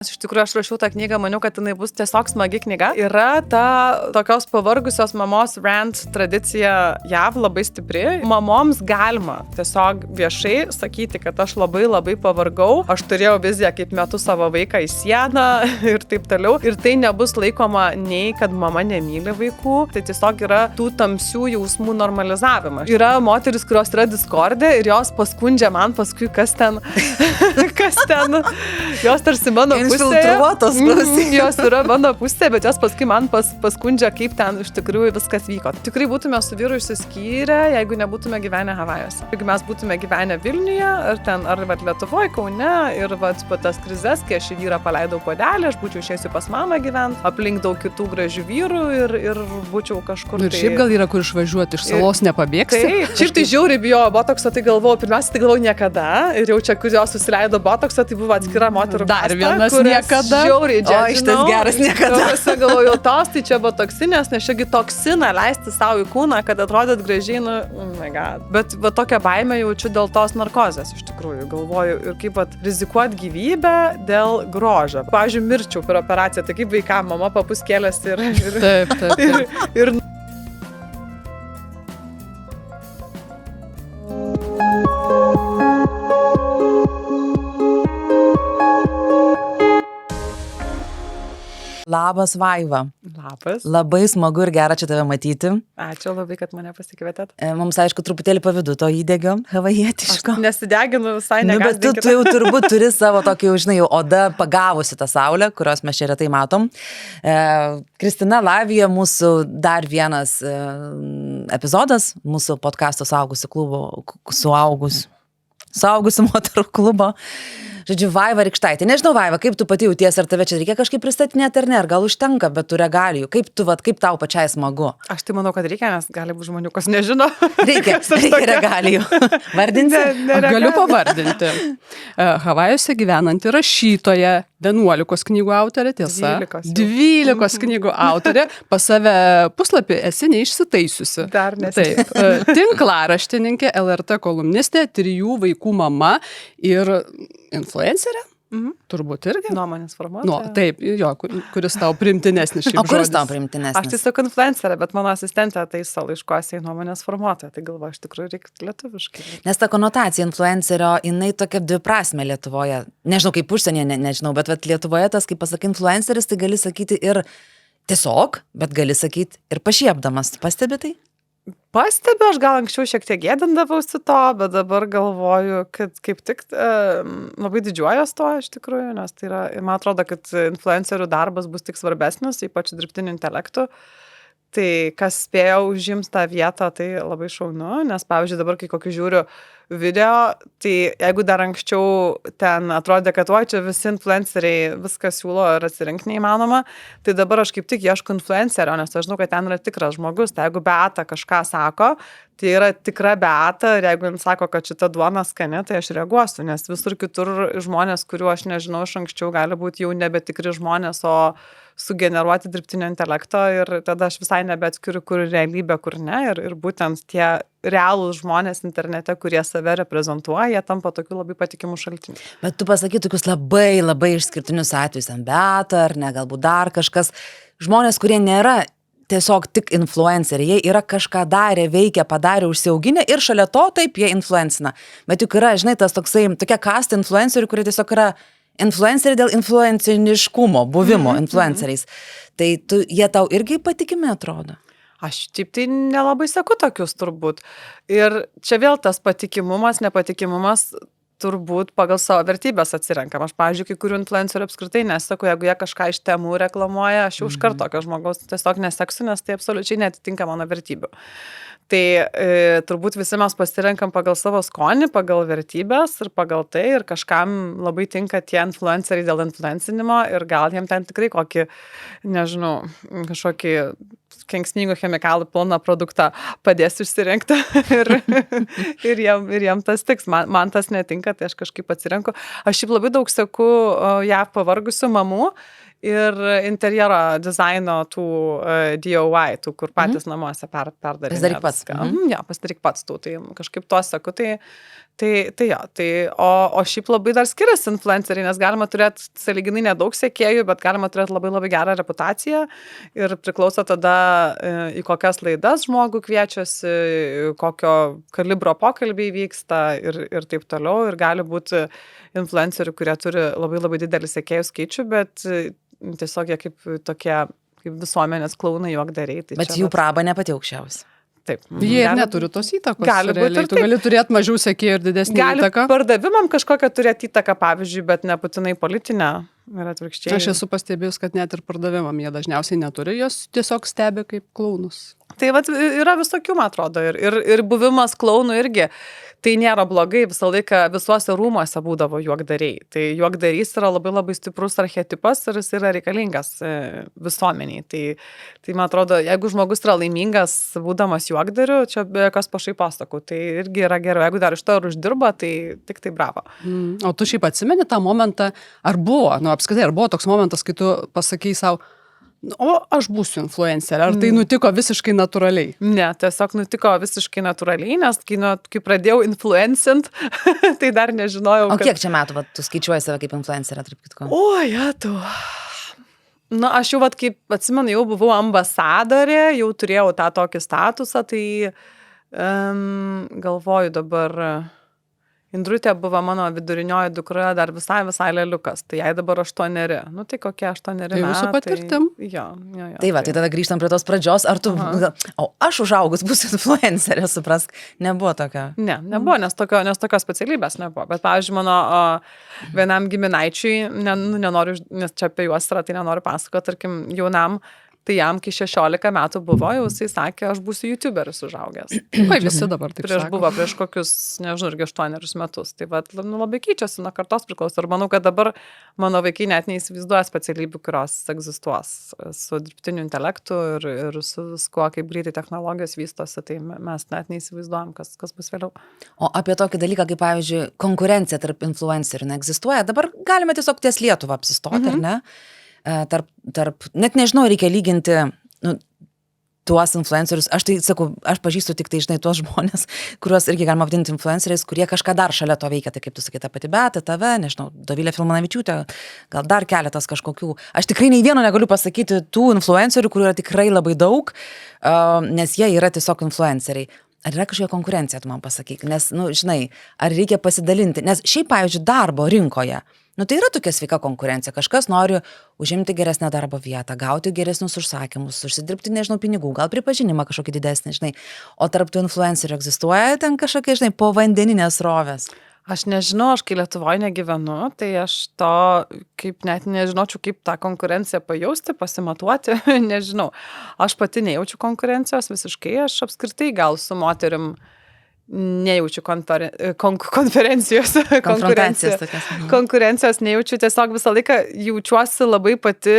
Iš tikrųjų, aš rašiau tą knygą, maniau, kad jinai bus tiesiog smagi knyga. Yra ta tokios pavargusios mamos rant tradicija JAV labai stipri. Mamoms galima tiesiog viešai sakyti, kad aš labai pavargau, aš turėjau viziją, kaip metu savo vaiką į sieną ir taip toliau. Ir tai nebus laikoma nei, kad mama nemyli vaikų, tai tiesiog yra tų tamsių jausmų normalizavimas. Yra moteris, kurios yra Discord'e ir jos paskundžia man paskui, kas ten, jos tarsi mano infiltruotos, jos yra mano pusėje, bet jos paskui man paskundžia, kaip ten iš tikrųjų viskas vyko. Tikrai būtume su vyru išsiskyrę, jeigu nebūtume gyvenę Havajuose. Jeigu mes būtume gyvenę Vilniuje, ar Lietuvoje, Kaune, ir po tas krizes, kai aš į vyrą paleidau puodelį, aš būčiau išėjusi pas mamą gyventi, aplink daug kitų gražių vyrų ir būčiau kažkur. Ir šiaip gal yra kur išvažiuoti, iš salos nepabėgsi. Šiaip tai žiauriai bijo botokso, tai galvojau, pirmiausia, tai galvojau niekada. Ir jau čia, kur jos susileido botokso, tai buvo atskira moterų dar vienas niekada. Žiauriai, šitas geras niekada. Galvojau, tos, tai čia buvo toksinės, nes šiagi toksiną leisti savo į kūną, kad atrodyt gražiai, oh my god. Bet va tokią baimę jaučiu dėl tos narkozės, iš tikrųjų. Galvoju, ir kaip rizikuot gyvybę dėl grožio. Pavyzdžiui, mirčiau per operaciją, tai kaip vaikam, mama papuskėlės ir Labas, Vaiva. Labas. Labai smagu ir gera čia tave matyti. Ačiū labai, kad mane pasikvietėt. Mums, aišku, truputėlį pavydu to įdegio havajietiško. Aš nesideginu visai negazdinti. Bet tu jau turbūt turi savo tokį, žinai, odą pagavusi tą saulę, kurios mes čia retai matom. Kristina Lavija, mūsų dar vienas epizodas, mūsų podcasto Suaugusių klubo, Suaugusių moterų klubo. Žodžiu, Vaiva Rykštaitė. Nežinau, Vaiva, kaip tu pati jautiesi, ar tave čia reikia kažkaip pristatinėti ar ne, ar gal užtenka, bet tu regalijų. Kaip tau pačiai smagu? Aš tai manau, kad reikia, nes gali būti žmonių, kas nežino. Reikia regalijų. Vardinsi? Galiu pavardinti. Havajuose gyvenanti rašytoja, 11 knygų autorė, tiesa. 12 knygų autorė. Pas save puslapį esi neišsitaisiusi. Dar nesi. Taip. Tinklaraštininkė, LRT kolumnistė, 3 vaikų mama ir influencerė. Turbūt irgi. Nuomonės formuotoja. Taip, jo, kuris tau primtinesnis šiaip žodis. O kuris tau primtinesnis? Aš tiesiog influencerė, bet mano asistentė taiso laiškuose į nuomonės formuotoją. Tai galvoju, iš tikrųjų reikia lietuviškai. Nes ta konotacija influencerio, jinai tokia dviprasmė Lietuvoje. Nežinau, kaip užsienyje, nežinau, bet Lietuvoje tas, kaip pasakai, influenceris, tai gali sakyti ir tiesiog, bet gali sakyti ir pašiepdamas. Pastebi tai? Pastebiu, aš gal anksčiau šiek tiek gėdindavausi to, bet dabar galvoju, kad kaip tik labai didžiuojas to iš tikrųjų, nes tai yra, man atrodo, kad influencerių darbas bus tik svarbesnis, ypač dirbtiniu intelektu. Tai kas spėjo užims tą vietą, tai labai šaunu, nes pavyzdžiui dabar, kai kokį žiūriu video, tai jeigu dar anksčiau ten atrodė, kad čia visi influenceriai viską siūlo ir atsirinkti neįmanoma, tai dabar aš kaip tik ieško influencerio, nes aš žinau, kad ten yra tikras žmogus. Tai jeigu Beata kažką sako, tai yra tikra Beata, ir jeigu jis sako, kad šita duona skani, tai aš reaguosiu, nes visur kitur žmonės, kuriuo aš nežinau iš anksčiau, gali būti jau nebetikri žmonės, o sugeneruoti dirbtinio intelekto, ir tada aš visai nebeatskiriu, kur realybė, kur ne, ir būtent tie realūs žmonės internete, kurie save reprezentuoja, jie tampa tokių labai patikimų šaltinių. Bet tu pasakyt tokius labai išskirtinius atvejus, Beata ar ne, galbūt dar kažkas, žmonės, kurie nėra tiesiog tik influenceriai, jie yra kažką darę, veikia, padarė, užsiauginę ir šalia to taip jie influencina. Bet juk yra, žinai, tas tokia kasta influencerių, kurie tiesiog yra influenceriai dėl influenciniškumo, buvimo influenceriais. Tai jie tau irgi patikimi atrodo? Aš taip tai nelabai seku tokius turbūt. Ir čia vėl tas patikimumas, nepatikimumas turbūt pagal savo vertybės atsirenkam. Aš, pavyzdžiui, kai kurių influencerių apskritai neseku, jeigu jie kažką iš temų reklamuoja, aš jau iš karto tokio žmogaus tiesiog neseksiu, nes tai absoliučiai neatitinka mano vertybių. Tai turbūt visi mes pasirenkam pagal savo skonį, pagal vertybės ir pagal tai, ir kažkam labai tinka tie influenceriai dėl influencinimo ir gal jiem ten tikrai kokį, nežinau, kažkokį kenksmingų chemikalų pilną produktą padės išsirinkti ir jiem tas tiks. Man tas netinka, tai aš kažkaip atsirenku. Aš šiaip labai daug seku JAV pavargusių mamų ir interjero dizaino tų DIY, tų, kur patys namuose perdarinė. Pasidaryk pats. Ja, pasidaryk pats tų, tai kažkaip to seku, tai Tai jo, o šiaip labai dar skiriasi influenceriai, nes galima turėti sąlyginai nedaug sekėjų, bet galima turėti labai labai gerą reputaciją ir priklauso tada į kokias laidas žmogų kviečiasi, kokio kalibro pokalbiai vyksta ir taip toliau. Ir gali būti influencerių, kurie turi labai labai didelį sekėjų skaičių, bet tiesiog jie kaip tokie, kaip visuomenės klaunai juokdariai. Tai bet jų praba ne pati aukščiausia. Taip. Jie ir neturi tos įtakos. Gali būti. Tu gali turėti mažiau sekėjų ir didesnį įtaką. Gali pardavimam kažkokią turėti įtaką, pavyzdžiui, bet nebūtinai politinę ir atvirkščiai. Aš esu pastebėjus, kad net ir pardavimam jie dažniausiai neturi, jos tiesiog stebi kaip klaunus. Tai vat, yra visokių, man atrodo, ir buvimas klaunų irgi. Tai nėra blogai, visą laiką visuose rūmuose būdavo juokdariai. Tai juokdarys yra labai labai stiprus archetipas ir jis yra reikalingas visuomeniai. Tai man atrodo, jeigu žmogus yra laimingas būdamas juokdariu, čia be jokios pašaipos sakau, tai irgi yra geriau. Jeigu dar iš to ir uždirba, tai tik tai bravo. O tu šiaip atsimeni tą momentą, ar buvo, apskritai, ar buvo toks momentas, kai tu pasakei savo, o aš būsiu influencerė, ar tai nutiko visiškai natūraliai? Ne, tiesiog nutiko visiškai natūraliai, nes kai pradėjau influencint, tai dar nežinojau. O kiek čia metų tu skaičiuoji save kaip influencerė, tarp kitko? O, tu. Na, aš jau, kaip atsimenu, jau buvau ambasadorė, jau turėjau tą tokį statusą, tai galvoju dabar... Indrutė buvo mano vidurinioji dukra, dar visai leliukas, tai jai dabar 8. Nu, tai kokie 8 metai. Tai jūsų patirtim. Jo. Tai va, tai tada grįžtam prie tos pradžios, ar tu, o aš užaugus būsiu influencerė, suprask, nebuvo tokio. Ne, nebuvo, nes tokios specialybės nebuvo, bet, pavyzdžiui, mano vienam giminaičiui, nenoriu, nes čia apie juos yra, tai nenoriu pasakoti, tarkim, jaunam, tai jam, kai 16 metų buvo, jau jisai sakė, aš būsiu youtuberis užaugęs. Kaip visi dabar taip sako? Buvo prieš kokius, nežinau, irgi 8 metus. Tai labai keičiasi, nuo kartos priklauso. Ir manau, kad dabar mano vaikai net neįsivaizduoja specialybių, kurios egzistuos su dirbtiniu intelektu ir su viskuo, kaip greitai technologijos vystosi, tai mes net neįsivaizduojam, kas bus vėliau. O apie tokį dalyką, kaip pavyzdžiui, konkurencija tarp influencerių neegzistuoja. Dabar galime tiesiog ties Lietuvą apsistoti, ar ne? Net nežinau, reikia lyginti tuos influencerius. Aš tai sakau, aš pažįstu tik tai, žinai, tuos žmonės, kuriuos irgi galima vadinti influenceriais, kurie kažką dar šalia to veikia. Tai kaip tu sakai, ta pati Beata, tave, nežinau, Dovilė Filmanavičiūtė, gal dar keletas kažkokių. Aš tikrai nei vieno negaliu pasakyti tų influencerių, kurių yra tikrai labai daug, nes jie yra tiesiog influenceriai. Ar yra kažkokia konkurencija, tu man pasakyk, nes, žinai, ar reikia pasidalinti, nes šiaip, pavyzdžiui, darbo rinkoje, tai yra tokia sveika konkurencija, kažkas nori užimti geresnę darbo vietą, gauti geresnius užsakymus, užsidirbti, nežinau, pinigų, gal pripažinimą kažkokį didesnį, žinai, o tarp tų influencerių egzistuoja ten kažkokie, žinai, povandeninės rovės. Aš nežinau, aš kai Lietuvoje negyvenu, tai aš to kaip net nežinočiau, kaip tą konkurenciją pajausti, pasimatuoti, nežinau. Aš pati nejaučiu konkurencijos visiškai, aš apskritai gal su moterim nejaučiu konkurencijos nejaučiu, tiesiog visą laiką jaučiuosi labai pati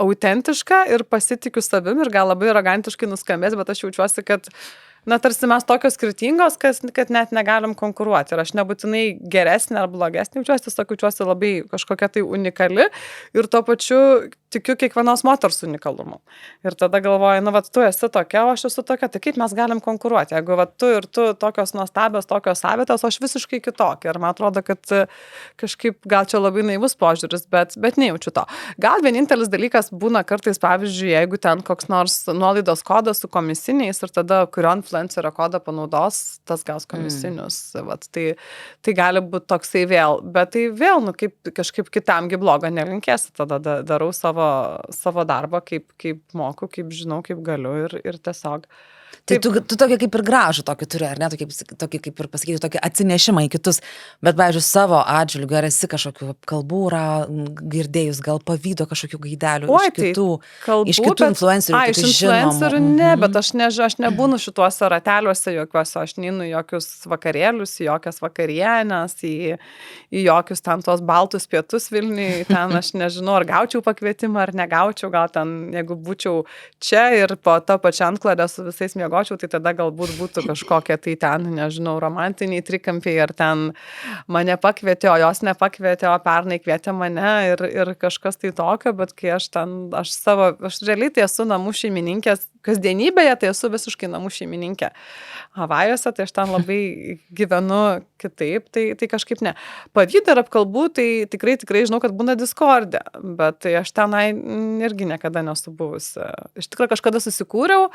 autentiška ir pasitikiu savim ir gal labai arogantiškai nuskambės, bet aš jaučiuosi, kad tarsi mes tokios skirtingos, kad net negalim konkuruoti. Ir aš nebūtinai geresnė ar blogesnė jaučiuosi, tiesiog jaučiuosi labai kažkokia tai unikali ir tuo pačiu tikiu kiekvienos moters unikalumu. Ir tada galvoju, tu esi tokia, o aš esu tokia, tai kaip mes galim konkuruoti? Jeigu tu ir tu tokios nuostabios, tokios savitos, o aš visiškai kitokia. Ir man atrodo, kad kažkaip gal čia labai naivus požiūris, bet nejaučiu to. Gal vienintelis dalykas būna kartais, pavyzdžiui, jeigu ten koks nors nuolaidos kodas su komisiniais ir tada kurio influencerio kodą panaudos, tas gaus komisinius. Tai gali būti toksai vėl, bet tai vėl, kaip kažkaip kitamgi blogo nelinkėsi, tada darau savo darbą, kaip moku, kaip žinau, kaip galiu ir tiesiog. Tai tu tokį kaip ir gražų tokį turi, ar ne, tokį kaip ir pasakyti, tokį atsinešimą į kitus, bet, pavyzdžiui, savo atžvilgiu, ar esi kažkokių kalbų girdėjus, gal pavydo kažkokių gaidelių iš kitų influencerių, iš influencerių ne, bet aš nebūnu šituose rateliuose jokiuose, aš neinu jokius vakarėlius, jokias vakarienės, į jokius ten tos baltus pietus Vilniui, ten aš nežinau, ar gaučiau pakvietimą, ar negaučiau, gal ten, jeigu būčiau čia ir po to pačią antkladę su visais miegočiau, tai tada galbūt būtų kažkokie tai ten, nežinau, romantiniai trikampiai, ar ten mane pakvietė, o jos nepakvietė, o pernai kvietė mane ir kažkas tai tokio, bet kai aš realiai tai esu namų šeimininkės, kasdienybėje tai esu visiškai namų šeimininkė. Havajuose, tai aš ten labai gyvenu kitaip, tai kažkaip ne. Pavydą ir apkalbų, tai tikrai žinau, kad būna Discord'e, bet tai aš tenai irgi niekada nesu buvusi. Iš tikrųjų kažkada susikūriau,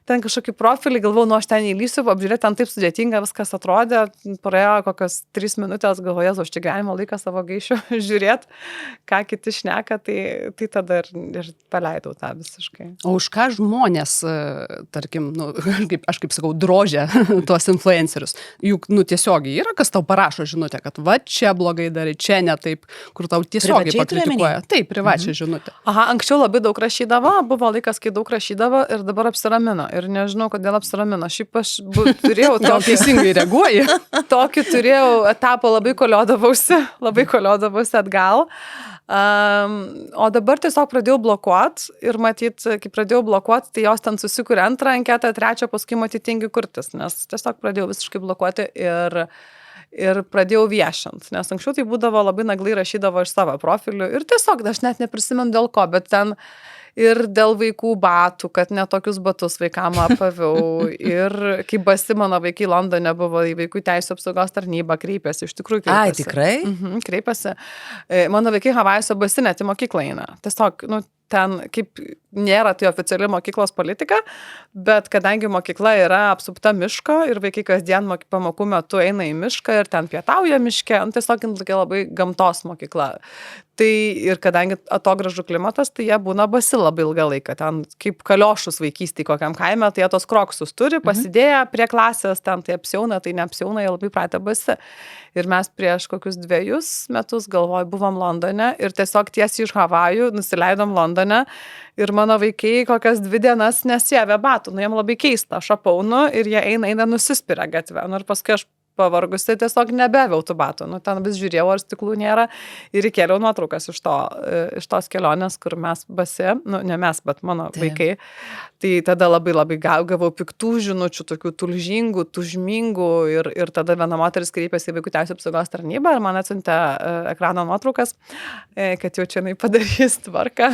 ten kažkokį profilį, galvau, aš ten įlysiu, apžiūrėti, ten taip sudėtinga viskas atrodė, praėjo kokios 3 minutės, galvoju, aš čia gyvenimo laiką savo gaišiu žiūrėti, ką kiti šneka, tai tada ir paleidau tą visiškai. O už ką žmonės, tarkim, aš kaip sakau, drožia tuos influencerius? Juk, tiesiogiai yra, kas tau parašo žinutę, kad va čia blogai darai, čia ne taip, kur tau tiesiogiai pakritikuoja. Taip, privačią žinutę. Aha, anksčiau labai daug rašydavo, buvo laikas, kai daug rašydavo ir dabar apsiramino. Ir nežinau, kodėl apsiramino. Šiaip aš turėjau Gal teisingai reaguoji? Tokį turėjau etapą, labai koliodavausi atgal. O dabar tiesiog pradėjau blokuot ir matyt, kai pradėjau blokuot, tai jos ten susikūrė antrą anketą, trečią, paskui matyt tingi kurtis, nes tiesiog pradėjau visiškai blokuoti ir pradėjau viešint, nes anksčiau tai būdavo labai naglai rašydavo iš savo profilių ir tiesiog aš net neprisimenu dėl ko, bet ten ir dėl vaikų batų, kad netokius batus vaikam apaviau. Ir kai basi mano vaikai Londone buvo į vaikų teisų apsaugos tarnybą, kreipėsi, iš tikrųjų kreipėsi. Ai, tikrai? Kreipėsi. Mano vaikai Havajuose basi net į mokyklą eina. Tiesiog, ten kaip nėra tai oficiali mokyklos politika, bet kadangi mokykla yra apsupta miško ir vaikai kasdien pamokų metu eina į mišką ir ten pietauja miške, tiesiog tokia labai gamtos mokykla. Tai ir kadangi atogražų klimatas, tai jie būna basi labai ilgą laiką. Ten kaip kaliošus vaikystėj kokiam kaime, tai jie tos kroksus turi, pasidėję prie klasės, ten tai apsiauna, tai neapsiauna, jie labai pratę basi. Ir mes prieš kokius 2 metus, galvoju, buvom Londone ir tiesiog tiesiai iš Havajų nusileidom Londone ir mano vaikai kokias 2 dienas nesėvė batų. Jiem labai keista, aš apaunu ir jie eina nusispiria gatvę. Ir paskui aš pavargusi tiesiog nebeviau tų batų. Ten vis žiūrėjau, ar stiklų nėra ir įkėliau nuotraukas iš tos kelionės, kur mes basi, ne mes, bet mano vaikai. Tai tada labai gavau piktų žinučių, tokių tulžingų, tužmingų ir tada viena moteris kreipėsi į vaikų teisų apsaugos tarnybą ir man atsiuntė ekrano nuotraukas, kad jau čia jinai padarys tvarką.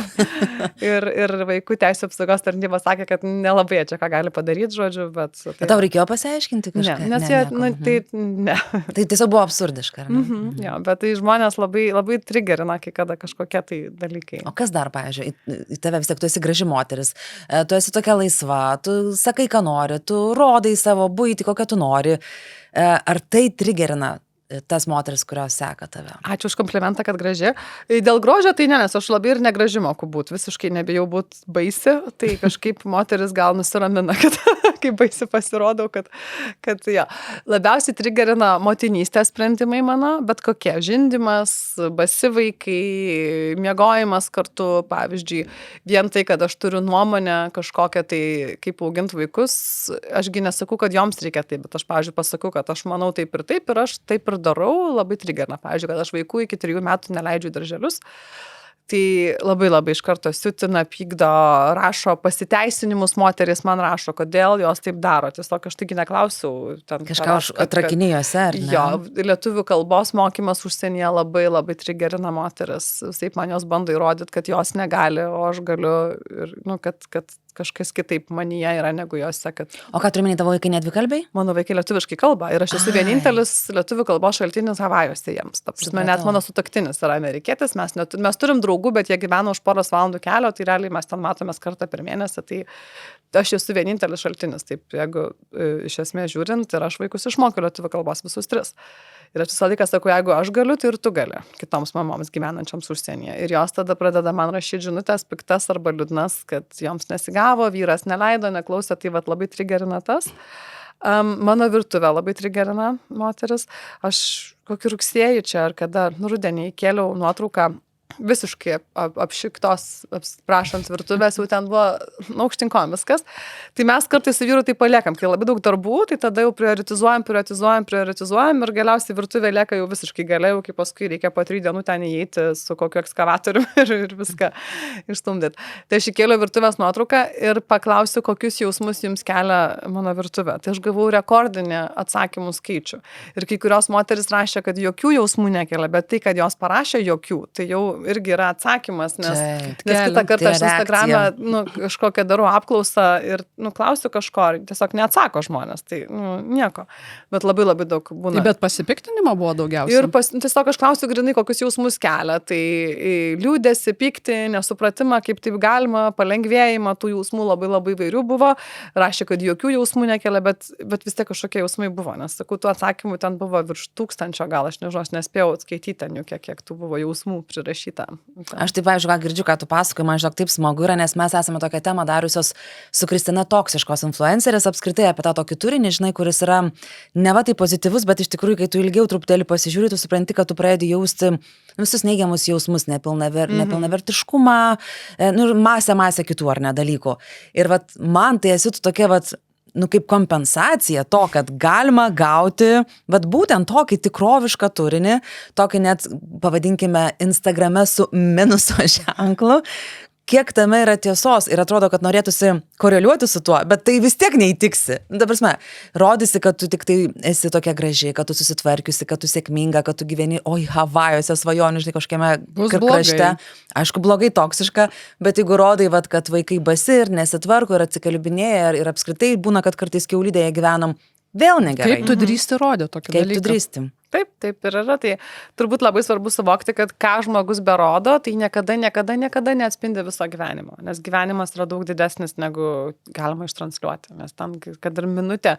ir vaikų teisų apsaugos tarnyba sakė, kad nelabai čia ką gali padaryti, žodžiu, bet... Bet tau reikėjo pasiaiškinti kažką? Ne, nes jie, ne. Tai tiesiog buvo absurdiška, ar ne? Jo, bet tai žmonės labai trigerina, kai kada kažkokie tai dalykai. O kas dar, pavyzdžiui, į tave vis tiek tu esi graži moteris, tu esi tokia laisva, tu sakai, ką nori, tu rodai savo buitį, kokią tu nori. Ar tai trigerina tas moteris, kurios seka tave? Ačiū už komplimentą, kad graži. Dėl grožio tai ne, nes aš labai ir negraži moku būti, visiškai nebijau būti baisi, tai kažkaip moteris gal nusiramina, kad kaip baisi pasirodau, kad ja. Labiausiai trigerina motinystės sprendimai mano, bet kokie žindymas, basi vaikai, miegojimas kartu, pavyzdžiui, vien tai, kad aš turiu nuomonę kažkokią tai, kaip auginti vaikus, ašgi nesakau, kad joms reikia taip, bet aš, pavyzdžiui, pasakau, kad aš manau taip ir aš taip ir darau, labai trigerina. Pavyzdžiui, kad aš vaikų iki 3 metų neleidžiu į darželius. Tai labai iš karto siutina, pykdo, rašo pasiteisinimus, moteris man rašo, kodėl jos taip daro. Tiesiog aš taigi neklausiau. Kažką atrakinėjose, ar ne? Jo, lietuvių kalbos mokymas užsienyje labai trigerina moteris. Taip man jos bando įrodyti, kad jos negali, o aš galiu ir, kad kažkas kitaip manyje yra negu jose. O ką turi minėti, tavo vaikai nedvikalbiai? Mano vaikai lietuviškai kalba ir aš esu vienintelis lietuvių kalbos šaltinis Havajuose jiems. Ta prasme, net mano sutuoktinis yra amerikietis, mes turim draugų, bet jie gyvena už poros valandų kelio, tai realiai mes ten matomės kartą per mėnesį, tai aš esu vienintelis šaltinis. Taip, jeigu iš esmės žiūrint, ir aš vaikus išmokiau lietuvių kalbos visus 3. Ir aš visą laiką sakau, jeigu aš galiu, tai ir tu gali kitoms mamoms gyvenančioms užsienyje. Ir jos tada pradeda man rašyti žinutės piktas arba liūdnas, kad joms nesigavo, vyras neleido, neklausė, tai labai trigerina tas. Mano virtuvė labai trigerina moteris. Aš kokį rugsėjį čia ar kada, rudenį įkėliau nuotrauką visiškai apšiktos, prašant virtuvės, jau ten buvo aukštinkom viskas. Tai mes kartais su vyru tai paliekam, kai labai daug darbų, tai tada jau prioritizuojam ir galiausiai virtuvė lieka jau visiškai gale, jau kai paskui reikia po 3 dienų ten įeiti su kokiu ekskavatoriumi ir viską išstumdyti. Tai aš įkėliau virtuvės nuotrauką ir paklausiu, kokius jausmus jums kelia mano virtuvė. Tai aš gavau rekordinį atsakymų skaičių. Ir kai kurios moteris rašė, kad jokių jausmų nekelia, bet tai, kad jos parašė jokių, tai jau irgi yra atsakymas, nes Taip. kitą kartą aš Tai Instagram'e, kažkokią darau apklausą ir, klausiu kažko, tiesiog neatsako žmonės, tai, nieko. Bet labai labai daug būna. Bet pasipiktinimo buvo daugiausiai. Ir tiesiog aš klausiu grinai, kokius jausmus kelia. Tai liūdėsi, pykti, nesupratimą, kaip taip galima, palengvėjimą, tų jausmų labai labai vairių buvo. Rašė, kad jokių jausmų nekelia, bet vis tiek kažkokie jausmai buvo. Nes, sakau, tų atsakymų ten buvo virš 1000, gal aš nežinau, aš nespėjau skaityti ten, kiek tų buvo jausmų prirašyta. Aš taip, pavyzdžiui, ką girdžiu, ką tu pasakoji, man žinok, taip smagu yra, nes mes esame tokią temą dariusios su Kristina Toksiškos influencerės, apskritai apie tą tokį turinį, žinai, kuris yra neva tai pozityvus, bet iš tikrųjų, kai tu ilgiau truputėlį pasižiūri, tu supranti, kad tu pradedi jausti visus neigiamus jausmus, nepilnavertiškumą, masę kitų ar ne dalykų. Ir vat man tai esi tu tokia vat, kaip kompensacija to, kad galima gauti, vat būtent tokį tikrovišką turinį, tokį net, pavadinkime, Instagrame su minuso ženklu, kiek tame yra tiesos ir atrodo, kad norėtųsi koreliuoti su tuo, bet tai vis tiek neįtiksi. Ta prasme, rodysi, kad tu tik tai esi tokia graži, kad tu susitvarkiusi, kad tu sėkminga, kad tu gyveni, Havajuose svajonių, žinai, kažkiame krašte. Aišku, blogai toksiška, bet jeigu rodai, vat, kad vaikai basi ir nesitvarko ir atsikalbinėja ir apskritai būna, kad kartais kiaulidėje gyvenam, vėl negerai. Kaip tu drįsti rodė tokį dalyką? Kaip tu drįsti? Taip ir yra. Tai turbūt labai svarbu suvokti, kad ką žmogus berodo, tai niekada neatspindi viso gyvenimo. Nes gyvenimas yra daug didesnis, negu galima ištransliuoti. Nes tam, kad ir minutė,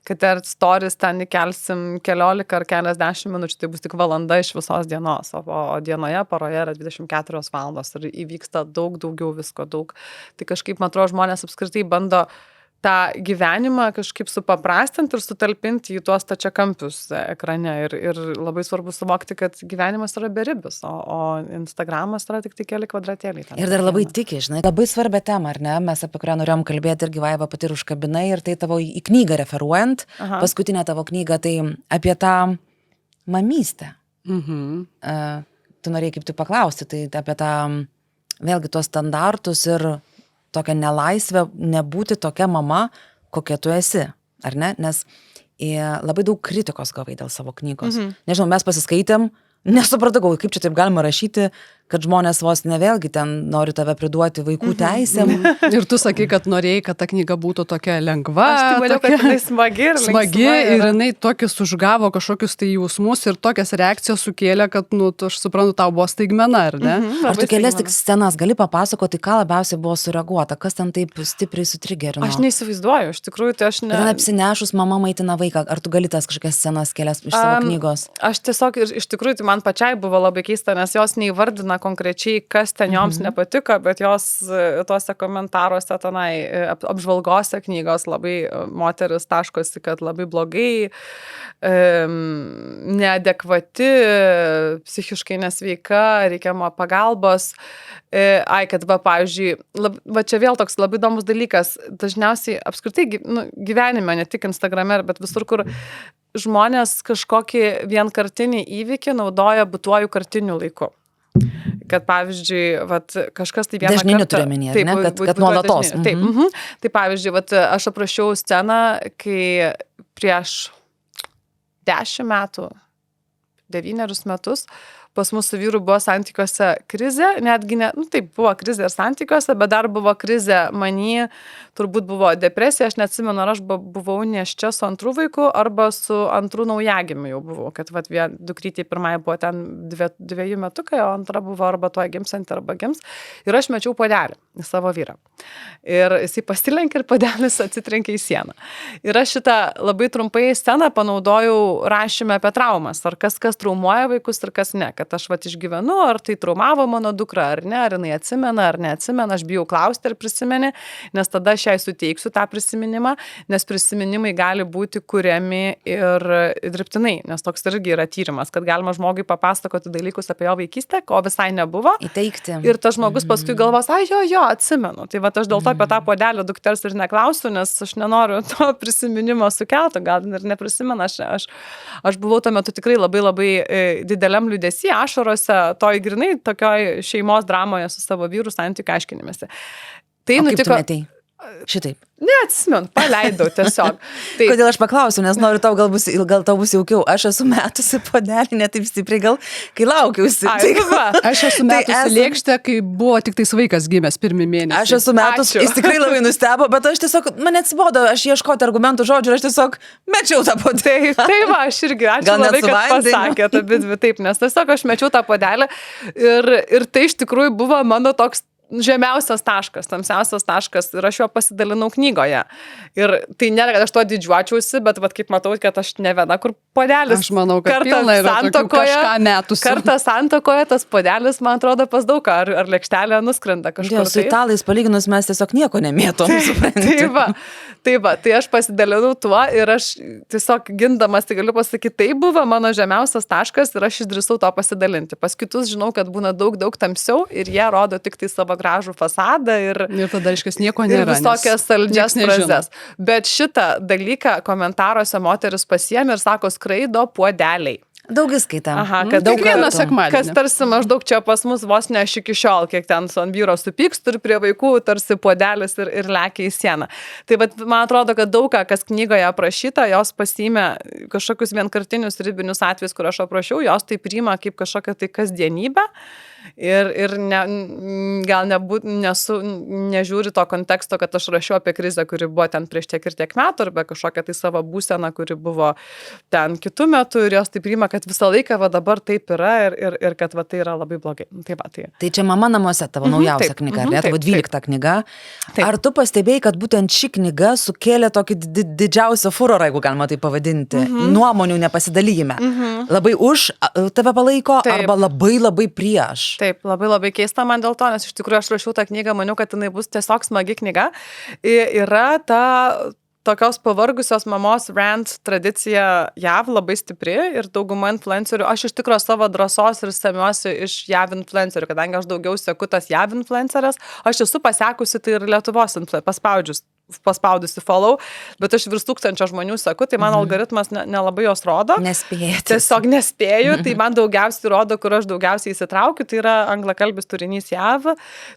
kad ir stories ten įkelsim 15 ar keliasdešimt minučių, tai bus tik valanda iš visos dienos. O dienoje, paroje yra 24 valandos ir įvyksta daug daugiau visko, daug. Tai kažkaip, man atrodo, žmonės apskritai bando tą gyvenimą kažkaip supaprastinti ir sutalpinti į tuos stačiakampius ekrane. Ir labai svarbu suvokti, kad gyvenimas yra beribis, o Instagramas yra tik tai keli kvadratėliai. Ir dar labai tiki, žinai, labai svarbią temą, ar ne? Mes apie kurią norėjom kalbėti irgi Vaiva pati ir užkabinai, ir tai tavo į knygą referuojant, paskutinę tavo knygą, tai apie tą mamystę. Tu norėjai kaip tu paklausti, tai apie tą, vėlgi, tuos standartus ir tokią nelaisvę nebūti tokia mama, kokia tu esi, ar ne? Nes labai daug kritikos gavai dėl savo knygos. Nežinau, mes pasiskaitėm, nesupratau, kaip čia taip galima rašyti, kad žmonės vos ne vėlgi ten nori tave priduoti vaikų teisėm. Ir tu sakai, kad norėjai, kad ta knyga būtų tokia lengva. Aš tai maniau, kad jinai smagi ir smagi ir jinai tokius užgavo kažkokius tai jausmus ir tokias reakcijas sukėlė, kad, aš suprantu, tau buvo staigmena, ar ne? Ar tu kelias tik scenas gali papasakoti, ką labiausiai buvo sureaguota, kas ten taip stipriai sutrigerino? Aš neįsivaizduoju, iš tikrųjų, tai aš ne... Ten apsinešus mama maitina vaiką, ar tu gali tas kažkokias scenas kelias iš savo knygos? Aš tiesiog, iš tikrųjų, tai man pačiai buvo labai keista, nes jos neįvardina konkrečiai, kas ten joms nepatiko, bet jos tuose komentaruose tenai apžvalgose knygos labai moteris taškosi, kad labai blogai, neadekvati, psichiškai nesveika, reikiama pagalbos. Kad pavyzdžiui, čia vėl toks labai įdomus dalykas, dažniausiai apskritai gyvenime, ne tik Instagrame, bet visur, kur žmonės kažkokį vienkartinį įvykį naudoja būtuoju kartiniu laiku. Kad pavyzdžiui, kažkas tai vieną kartą... Dažninių turiu minėti, ne? Kad nuolatos. Taip. Tai pavyzdžiui, aš aprašiau sceną, kai prieš 10 metų, 9 metus, pas mus su vyru buvo santykiuose krizė, netgi taip, buvo krizė ir santykiuose, bet dar buvo krizė many, turbūt buvo depresija, aš neatsimenu, ar aš buvau nėščia su antru vaiku, arba su antru naujagimiu jau buvau, kad dukrytė pirmąją buvo ten 2 metukai, o antra buvo arba tuoj gimsanti, arba gims, ir aš mečiau puodelį į savo vyrą. Ir jisai pasilenkė ir puodelis atsitrenkė į sieną. Ir aš šitą labai trumpai sceną panaudojau rašyme apie traumas, ar kas traumuoja vaikus ir kas ne, kad aš išgyvenu, ar tai traumavo mano dukra, ar ne, ar jinai atsimena, ar neatsimena, aš bijau klausti, ar prisimeni, nes tada aš jai suteiksiu tą prisiminimą, nes prisiminimai gali būti kuriami ir dirbtinai, nes toks irgi yra tyrimas, kad galima žmogui papasakoti dalykus apie jo vaikystę, ko visai nebuvo. Įteikti. Ir tas žmogus paskui galvos, jo, atsimenu. Tai aš dėl to apie tą puodelį dukters ir neklausiu, nes aš nenoriu to prisiminimo sukelti, gal ir neprisimenu. Aš buvau tuo metu tikrai labai labai dideliam liūdesy, ašarose, toj grinai tokioj šeimos dramoje su savo vyru santykių aiškinimėsi. Tai o nutiko. Šitaip. Neatsimenu, paleidau tiesiog. Tai Kodėl aš paklausiu, nes noriu tau, gal tau bus jaukiau. Aš esu metusi puodelį ne taip stipriai, gal kai laukiausi. Ai, va. Aš esu metusi lėkštę, kai buvo tik tais vaikas gimęs pirmį mėnesį. Aš esu metus, Ačiū. jis tikrai labai nustebo, bet aš tiesiog, man atsibodo, aš ieškoti argumentų žodžių ir aš tiesiog mečiau tą puodelį. Tai va, aš irgi, ačiū Gal net labai, su kad vandeniu? pasakėte, abidvi taip, nes tiesiog aš mečiau tą puodelį ir tai iš tikrųjų buvo mano toks žemiausias taškas, tamsiausias taškas ir aš jo pasidalinau knygoje. Ir tai nėra, kad aš to didžiuočiausi, bet vat, kaip matau, kad aš ne viena, kur puodelis. Aš manau, kad pilna yra tokių kažką metusių. Kartą santuokoje tas puodelis, man atrodo, pas daug, ar lėkštelė nuskrenda kažkur. Su italais palyginus mes tiesiog nieko nemėtom. Tai aš pasidalinau tuo ir aš tiesiog gindamas, tai galiu pasakyti, tai buvo mano žemiausias taškas ir aš išdrįsau to pasidalinti. Pas kitus žinau, kad būna daug tamsiau ir jie rodo tik tai savo gražų fasadą ir tada, aiškiai, nieko nėra. Ir visokias saldžias frazes. Bet šitą dalyką komentaruose moteris pasiėmė ir sako, skraido puodeliai. Daugiskaita. Aha, kad daug kiekvieną sekmadienį. Kas tarsi maždaug čia pas mus vos ne aš iki šiol, kiek ten su ant vyro supykstu ir prie vaikų tarsi puodelis ir lekia į sieną. Tai bet man atrodo, kad daug ką, kas knygoje aprašyta, jos pasiėmė kažkokius vienkartinius ribinius atvejus, kur aš aprašiau, jos tai priima kaip kažkokią tai kasdienybę. Ir gal nežiūri to konteksto, kad aš rašiau apie krizę, kuri buvo ten prieš tiek ir tiek metų, arba kažkokią tai savo būseną, kuri buvo ten kitų metų ir jos tai priima, kad visą laiką va dabar taip yra ir kad va tai yra labai blogai. Tai čia Mama namuose tavo naujausia knyga, ar tavo 12 knyga. Ar tu pastebėjai, kad būtent ši knyga sukėlė tokį didžiausią furorą, jeigu galima tai pavadinti, nuomonių nepasidalyme? Labai už tave palaiko arba labai prieš? Taip, labai keista man dėl to, nes iš tikrųjų aš rašiau tą knygą, maniau, kad jinai bus tiesiog smagi knyga. Yra ta tokios pavargusios mamos rant tradicija JAV labai stipri ir dauguma influencerių, aš iš tikrųjų savo drąsos ir semiuosi iš JAV influencerių, kadangi aš daugiau seku tas JAV influencerės, aš esu pasekusi tai ir Lietuvos paspaudusi follow, bet aš virš 1000 žmonių seku, tai man algoritmas nelabai jos rodo. Nespėjai. Tiesiog nespėju, tai man daugiausiai rodo, kur aš daugiausiai įsitraukiu, tai yra anglakalbis turinys JAV.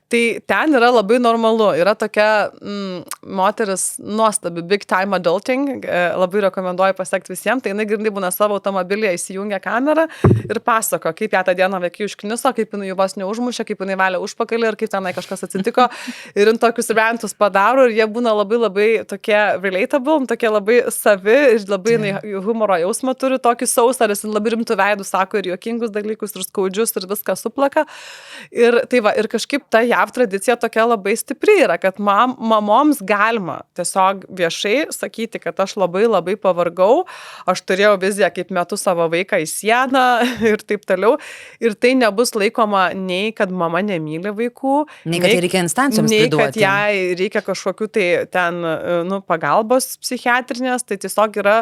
Tai ten yra labai normalu. Yra tokia moteris nuostabi, Big Time Adulting, labai rekomenduoju pasiekti visiems, tai jinai grindai būna savo automobilyje, įsijungia kamerą ir pasako, kaip ją tą dieną vaikai užkniso, kaip jinai jų vos neužmušė, kaip jinai valė užpakalį ir kaip tenai kažkas atsitiko. Ir jin tokius rantus padaro ir jie būna labai tokie relatable, tokie labai savi ir labai humoro jausmą turi tokį sausą, ir jis labai rimtų veidų sako ir juokingus dalykus, ir skaudžius, ir viską suplaka. Ir tai va, ir kažkaip ta JAV tradicija tokia labai stipri yra, kad mamoms galima tiesiog viešai sakyti, kad aš labai pavargau, aš turėjau viziją, kaip metu savo vaiką į sieną ir taip toliau. Ir tai nebus laikoma nei, kad mama nemyli vaikų, nei kad reikia instancijoms priduoti. Nei kad jai reikia kažkokių tai ten pagalbos psichiatrinės, tai tiesiog yra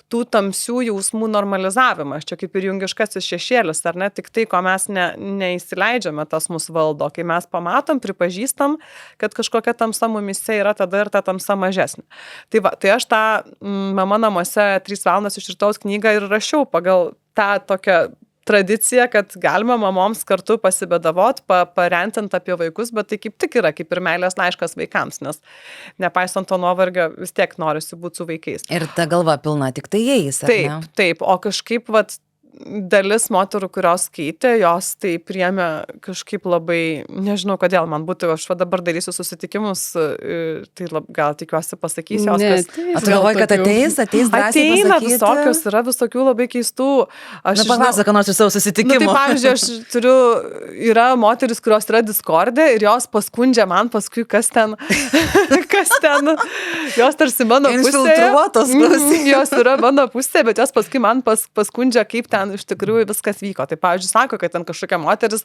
tų tamsių jausmų normalizavimas. Čia kaip ir jungiškasis šešėlis, ar ne? Tik tai, ko mes neįsileidžiame, tas mus valdo. Kai mes pamatom, pripažįstam, kad kažkokia tamsa mumise yra, tada ir ta tamsa mažesnė. Tai va, tai aš tą Mama namuose 3 valandas iš rytaus knygą ir rašiau pagal tą tokią tradicija, kad galima mamoms kartu pasibėdavot, parentint apie vaikus, bet tai kaip tik yra, kaip ir meilės laiškas vaikams, nes nepaisant to nuovargio, vis tiek norisi būti su vaikais. Ir ta galva pilna tik tai jais, ar ne? Taip, o kažkaip, vat, dalis moterų, kurios skaitė, jos tai priėmė kažkaip labai, nežinau kodėl, man būtų, aš dabar darysiu susitikimus, tai gal tikiuosi pasakysiu, jos kas... Tu galvoji, kad ateis drąsiai pasakyti? Ateina visokios, yra visokių labai keistų. Papasaka nors iš savo susitikimo. Tai pavyzdžiui, aš yra moteris, kurios yra Discorde ir jos paskundžia man paskui, kas ten, jos tarsi mano pusėje. Infiltruotos, jos yra mano pusėje, bet jos paskui man paskundžia, kaip ten iš tikrųjų viskas vyko. Tai pavyzdžiui, sako, kad ten kažkokia moteris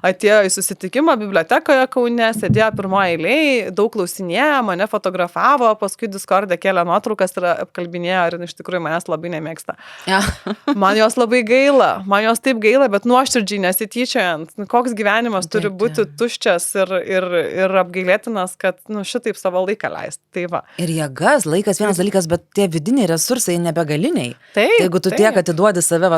atėjo į susitikimą bibliotekoje Kaune, sėdėjo pirmoje eilėje, daug klausinėjo, mane fotografavo, paskui Discorde kėlė nuotraukas ir apkalbinėjo ir iš tikrųjų manęs labai nemėgsta. Ja. Man jos labai gaila, man jos taip gaila, bet nuoširdžiai nesityčiojant, koks gyvenimas turi būti tuščias ir apgailėtinas, kad šitaip savo laiką leisti. Tai va. Ir jėgas, laikas vienas dalykas, bet tie vidiniai resursai nebegaliniai. Taip, jeigu tu tiek atiduodi save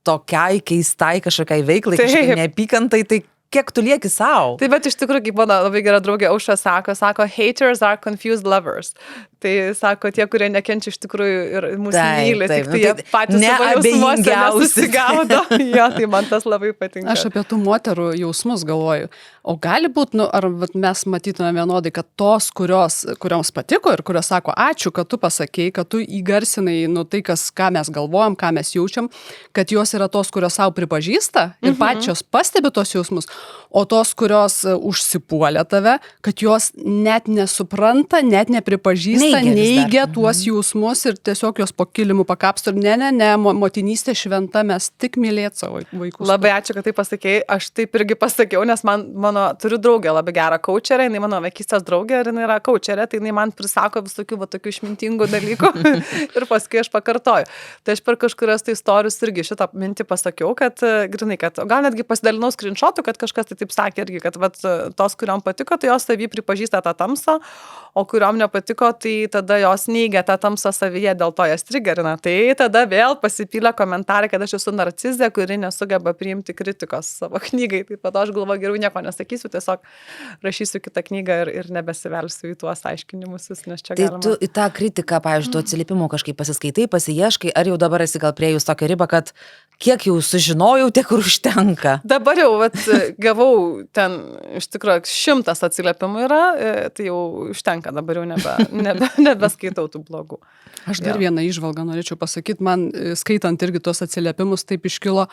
tokiai keistai kažkokiai veiklai, kažkokiai neapykantai, tai kiek tu lieki sau. Tai bet iš tikrųjų, kaip mano labai gera draugė Aušra sako, haters are confused lovers. Tai sako, tie, kurie nekenčia iš tikrųjų ir mūsų myli, tik tai jie patys savo jausmuose nesusigaudo. Jo, tai man tas labai patinka. Aš apie tų moterų jausmus galvoju. O gali būti, ar mes matytume vienodai, kad tos, kurioms patiko ir kurios sako, ačiū, kad tu pasakėjai, kad tu įgarsinai tai, ką mes galvojam, ką mes jaučiam, kad jos yra tos, kurios savo pripažįsta ir pačios pastebi tos jausmus, o tos, kurios užsipuolė tave, kad jos net nesupranta, net nepripažįsta, neigia tuos jausmus ir tiesiog jos po kilimu pakapsto ir ne, motinystė šventa, mes tik mylėt savo vaikus. Labai ačiū, kad tai pasakėjai, aš taip irgi pasakiau, nes turiu draugę labai gerą coacherę, jinai mano vaikystės draugė ir jinai yra coacherė, tai jinai man prisako visokių tokių išmintingų dalykų ir paskui aš pakartoju. Tai aš per kažkurias tai istorijas irgi šitą mintį pasakiau, kad grinai, kad gal netgi pasidalinau screenshotų, kad kažkas tai taip sakė irgi, kad tos, kuriom patiko, tai jos savy pripažįsta tą tamsą, o kuriom nepatiko, tai tada jos neigia tą tamsą savyje, dėl to jas triggerina. Tai tada vėl pasipylė komentarai, kad aš esu narcizė, kuri nesugeba priimti kritikos savo knygai. Tai pat aš galvoju, geriau nieko nesakysiu, tiesiog rašysiu kitą knygą ir nebesivelsiu į tuos aiškinimusis, nes čia galima. Tai tu į tą kritiką, pavyzdžiui, tų atsiliepimų kažkaip pasiskaitai, pasiieškai, ar jau dabar esi gal prie jūs tokią ribą, kad kiek jau sužinojau, tiek kur užtenka? Dabar jau gavau ten iš tikrųjų 100 atsiliepimų yra, tai jau užtenka, dabar jau nebeskaitau tų blogų. Aš dar vieną įžvalgą norėčiau pasakyti, man skaitant irgi tuos atsiliepimus taip iškilo.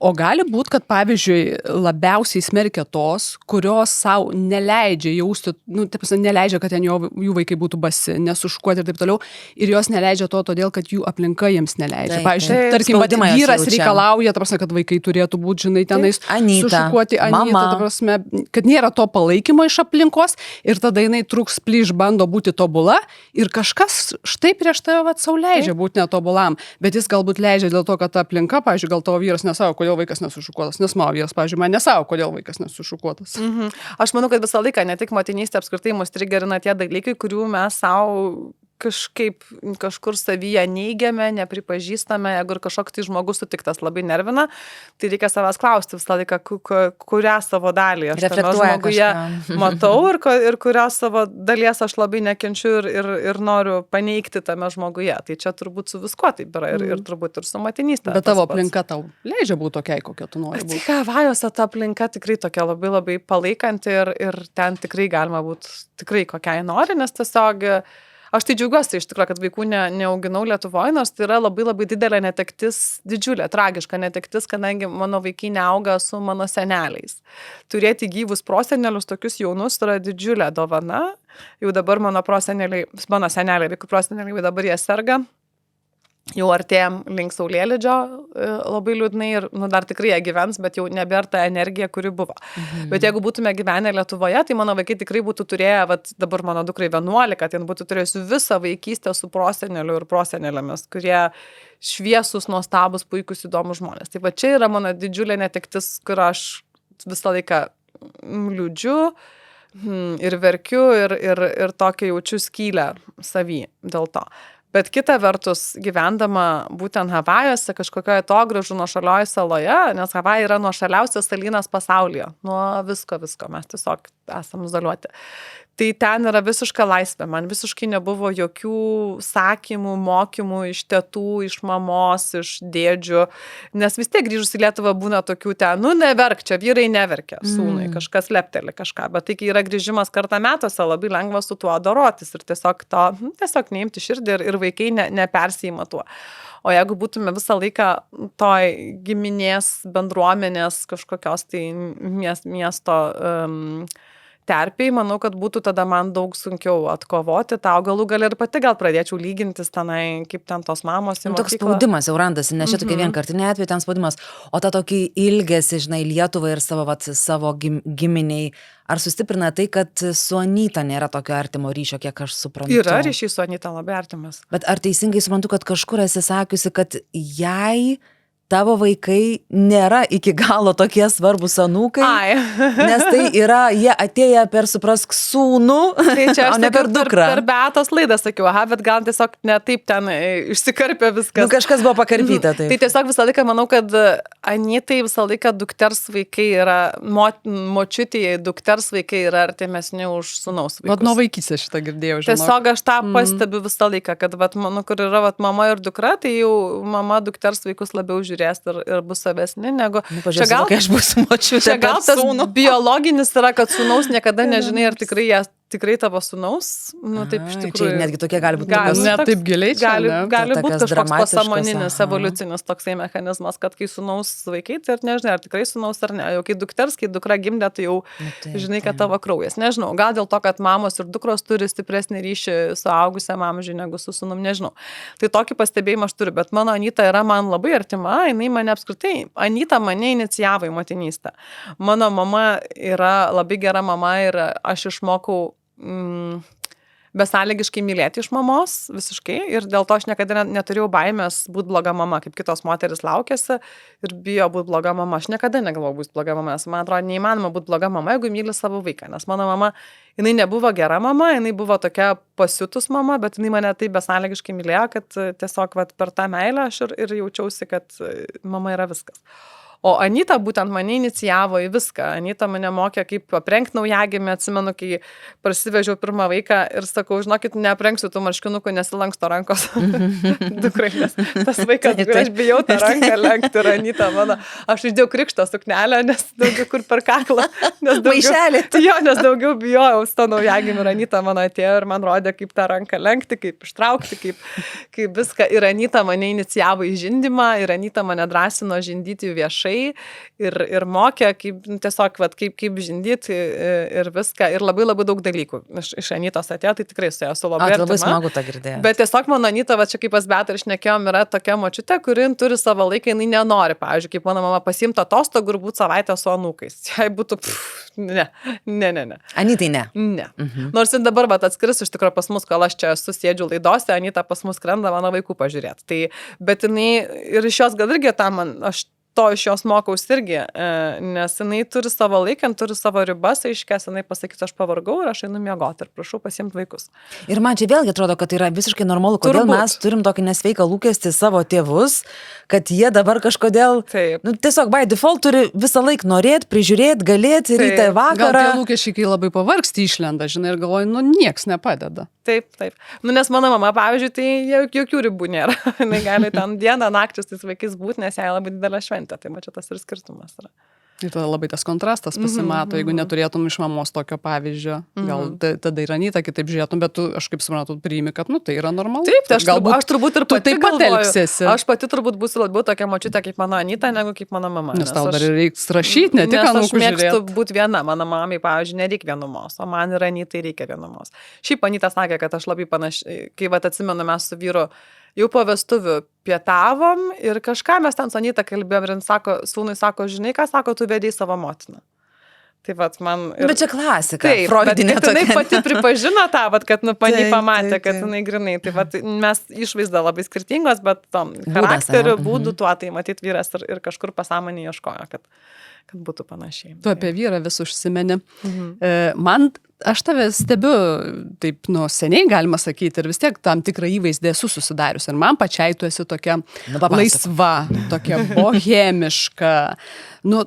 O gali būti, kad pavyzdžiui labiausiai smerkia tos, kurios savo neleidžia jausti, neleidžia, kad ten jų vaikai būtų basi, nesuškuoti ir taip toliau, ir jos neleidžia to todėl, kad jų aplinka jiems neleidžia. Pavyzdžiui, tarkim, vyras reikalauja, kad vaikai turėtų būti, tenais sušukuoti, Anyta, kad nėra to palaikymo iš aplinkos ir tada jinai truks plyš bando būti tobula ir kažkas štai prieš tave sau leidžia būti netobulam, bet jis galbūt leidžia dėl to, kad ta aplinka, pavyzdžiui, gal tavo vyras nesavo, kodėl vaikas nesušukuotas, nes mano vyras, pavyzdžiui, man nesavo, kodėl vaikas nesušukuotas. Aš manau, kad visą laiką ne tik motinystė apskritai mus triggerina tie dalykai, kurių mes savo kažkaip kažkur savyje neigiame, nepripažįstame, jeigu ir kažkoks tai žmogus sutiktas labai nervina, tai reikia savęs klausti visą laiką, kurią savo dalį aš tame žmoguje matau ir kurią savo dalies aš labai nekenčiu ir noriu paneigti tame žmoguje. Tai čia turbūt su viskuo taip yra ir turbūt ir su motinystė. Bet tavo aplinka tau leidžia būti tokiai, kokia tu nori būti. Tai Havajuose ta aplinka tikrai tokia labai labai palaikanti ir ten tikrai galima būti tikrai kokiai nori, nes tiesiog aš tai džiaugiuosi iš tikrųjų, kad vaikų neauginau Lietuvoje, nors tai yra labai labai didelė netektis, didžiulė, tragiška netektis, kadangi mano vaikai neauga su mano seneliais. Turėti gyvus prosenelius, tokius jaunus, yra didžiulė dovana. Jau dabar mano seneliai, vaikų proseneliai, dabar jie serga. Jau artėjom link saulėlydžio labai liūdnai ir dar tikrai jie gyvens, bet jau nebėra ta energija, kuri buvo. Bet jeigu būtume gyvenę Lietuvoje, tai mano vaikai tikrai būtų turėję, dabar mano dukrai 11, ten būtų turėjusi visą vaikystę su proseneliu ir prosenelėmis, kurie šviesus, nuostabus, puikus, įdomus žmonės. Tai čia yra mano didžiulė netektis, kur aš visą laiką liūdžiu ir verkiu ir tokia jaučiu skylę savy dėl to. Bet kita vertus, gyvendama būtent Havajuose, kažkokioje atogražų nuošalioje saloje, nes Havajai yra nuošaliausias salynas pasaulyje, nuo visko, mes tiesiog esam izoliuoti. Tai ten yra visiška laisvė, man visiškai nebuvo jokių sakymų, mokymų iš tėtų, iš mamos, iš dėdžių, nes vis tiek grįžus į Lietuvą būna tokių ten, neverk, čia vyrai neverkia, sūnui, kažkas lepteli kažką, bet tai, kai yra grįžimas kartą metuose, labai lengva su tuo dorotis ir tiesiog neimti širdį ir vaikai nepersijima tuo. O jeigu būtume visą laiką toj giminės, bendruomenės, kažkokios tai miesto terpiai, manau, kad būtų tada man daug sunkiau atkovoti tą, galų gal ir pati gal pradėčiau lygintis tenai, kaip ten tos mamos į mokyklą. Toks spaudimas jau randasi, ne čia tokia vienkartinė atveju, ten spaudimas, o tą tokį ilgesį, Lietuvą ir savo giminiai. Ar sustiprina tai, kad su Anyta nėra tokio artimo ryšio, kiek aš suprantu? Yra ryšys su Anyta labai artimas. Bet ar teisingai suprantu, kad kažkur esi sakiusi, kad jai tavo vaikai nėra iki galo tokie svarbus anūkai, nes tai yra, jie atėję per, suprask, sūnų, Tai čia o aš ne per dukrą. per Beatos laidą sakiau, bet gal tiesiog ne taip ten išsikarpė viskas. Nu, kažkas buvo pakarpyta. Tai tiesiog visą laiką manau, kad Anytai visą laiką dukters vaikai yra, močiutėje dukters vaikai yra artimesni už sūnaus vaikus. Vat nuo vaikystės šitą girdėjau, žinok. Tiesiog aš tą pastebiu visą laiką, kad mano, kur yra mama ir dukra, tai jau mama dukters vaikus labiau žiūrės ir bus savesni, negu... Čia gal, kai aš būsiu močiutė, čia gal tas biologinis yra, kad sūnaus niekada nežinai, ar tikrai tavo sūnaus, taip iš tikrųjų. Čia netgi tokie gali būti. Ne taip giliai čia, gali būti kažkoks pasąmoninis, evoliucinis toksai mechanizmas, kad kai sūnaus vaikai, tai ar nežinai, ar tikrai sūnaus ar ne. Jau kai dukters, kai dukra gimdė, tai jau žinai, kad tavo kraujas. Nežinau, gal dėl to, kad mamos ir dukros turi stipresnį ryšį su augusiam amžiui negu su sūnum, nežinau. Tai tokį pastebėjimą aš turiu, bet mano Anyta yra man labai artima, jinai mane apskritai, Anyta mane inicijavo į motinystę. Mano mama yra labai gera mama ir aš išmokau besąlygiškai mylėti iš mamos visiškai ir dėl to aš niekada neturėjau baimės būti bloga mama, kaip kitos moteris laukiasi ir bijo būti bloga mama. Aš niekada negalvojau būti bloga mama, nes man atrodo neįmanoma būti bloga mama, jeigu myli savo vaiką, nes mano mama, jinai nebuvo gera mama, jinai buvo tokia pasiutus mama, bet jinai mane taip besąlygiškai mylėjo, kad tiesiog per tą meilę aš ir jaučiausi, kad mama yra viskas. O Anyta būtent mane inicijavo į viską. Anyta mane mokė, kaip aprengti naujagimį. Atsimenu, kai prasivežiau pirmą vaiką ir sakau, žinokit, neaprengsiu tų marškinukų, nesilanksto rankos. Dukrai, nes tas vaikas, aš bijau tą ranką lenkti ir Anyta mano. Aš išdėjau krikšto suknelę, nes daugiau kur per kaklą. Maišelį. Jo, nes daugiau bijojau su to naujagimį ir Anyta mano atėjo ir man rodė, kaip tą ranką lenkti, kaip ištraukti, kaip viską. Ir Anyta mane inicijavo į žindymą ir Anyta mane drąsino žindyti viešai. Ir mokė, tiesiog, kaip žindyti ir viską. Ir labai labai daug dalykų. Iš Anytos atėjo, tai tikrai su ją su labai artima. Labai smagu tą girdėti. Bet tiesiog mano Anyta, čia kaip pas Beatą ir šnekėjom, yra tokia močiutė, kuri turi savo laiką, jinai nenori, pavyzdžiui, kaip mano mama pasiimti atostogų ir būti savaitę su anūkais. Jei būtų, ne. Anytai ne. Ne. Nors ir dabar atskris iš tikrųjų pas mus, kol aš čia susėdžiu laidose, Anyta pas mus skrenda mano vaikų pažiūrėti. Bet jinai ir iš jos gal irgi aš to iš jos mokaus irgi, nes jinai turi savo laiką, turi savo ribas, aiškės, jinai pasakys, aš pavargau ir aš einu miegoti ir prašau pasiimti vaikus. Ir man čia vėlgi atrodo, kad tai yra visiškai normalu, kodėl mes turim tokį nesveiką lūkestį savo tėvus, kad jie dabar kažkodėl, tiesiog by default turi visą laiką norėti, prižiūrėti, galėti, rytą ir vakarą. Gal tie lūkesčiai, kai labai pavargsti, išlenda, žinai, ir galvoju, nieks nepadeda. Taip. Nes mano mama, pavyzdžiui, tai jokių ribų nėra. Jinai gali ten dieną, naktis tais vaikais būti, nes jai labai didelė šventė. Tai čia tas ir skirtumas yra. Ir tada labai tas kontrastas pasimato, jeigu neturėtum iš mamos tokio pavyzdžio. Gal tada ir Anyta kitaip žiūrėtum, bet tu, aš kaip suprantu, priimi, kad tai yra normalu. Taip, tai aš turbūt ir pati taip pat elgsiesi. Aš pati turbūt būsiu labiau tokia močiutė kaip mano Anyta, negu kaip mano mama. Nes tau dar reiks rašyti, ne tik anūkų žiūrėti. Aš mėgstu būti viena, mano mamai, pavyzdžiui, nereikia vienumos, o man ir Anytai reikia vienumos. Šiaip Anyta sakė, kad aš labai panašiai, kai atsimenu, mes su vyru jau po vestuvių pietavom ir kažką mes ten su Anyta kalbėjom ir sūnui sako, žinai ką, sako, tu vedei savo motiną. Tai man... Bet čia klasika, freudinė tokia. Jinai pati pripažino tą, kad pamatė, kad jinai grinai. Tai mes išvaizda labai skirtingos, bet charakterių būdų tuo, tai matyt vyras ir kažkur pasąmonį ieškojo, kad būtų panašiai. Tu apie vyrą vis užsimeni. Aš tave stebiu, taip, seniai galima sakyti, ir vis tiek tam tikrą įvaizdį esu susidarius. Ir man pačiai tu esi tokia laisva, tokia bohemiška,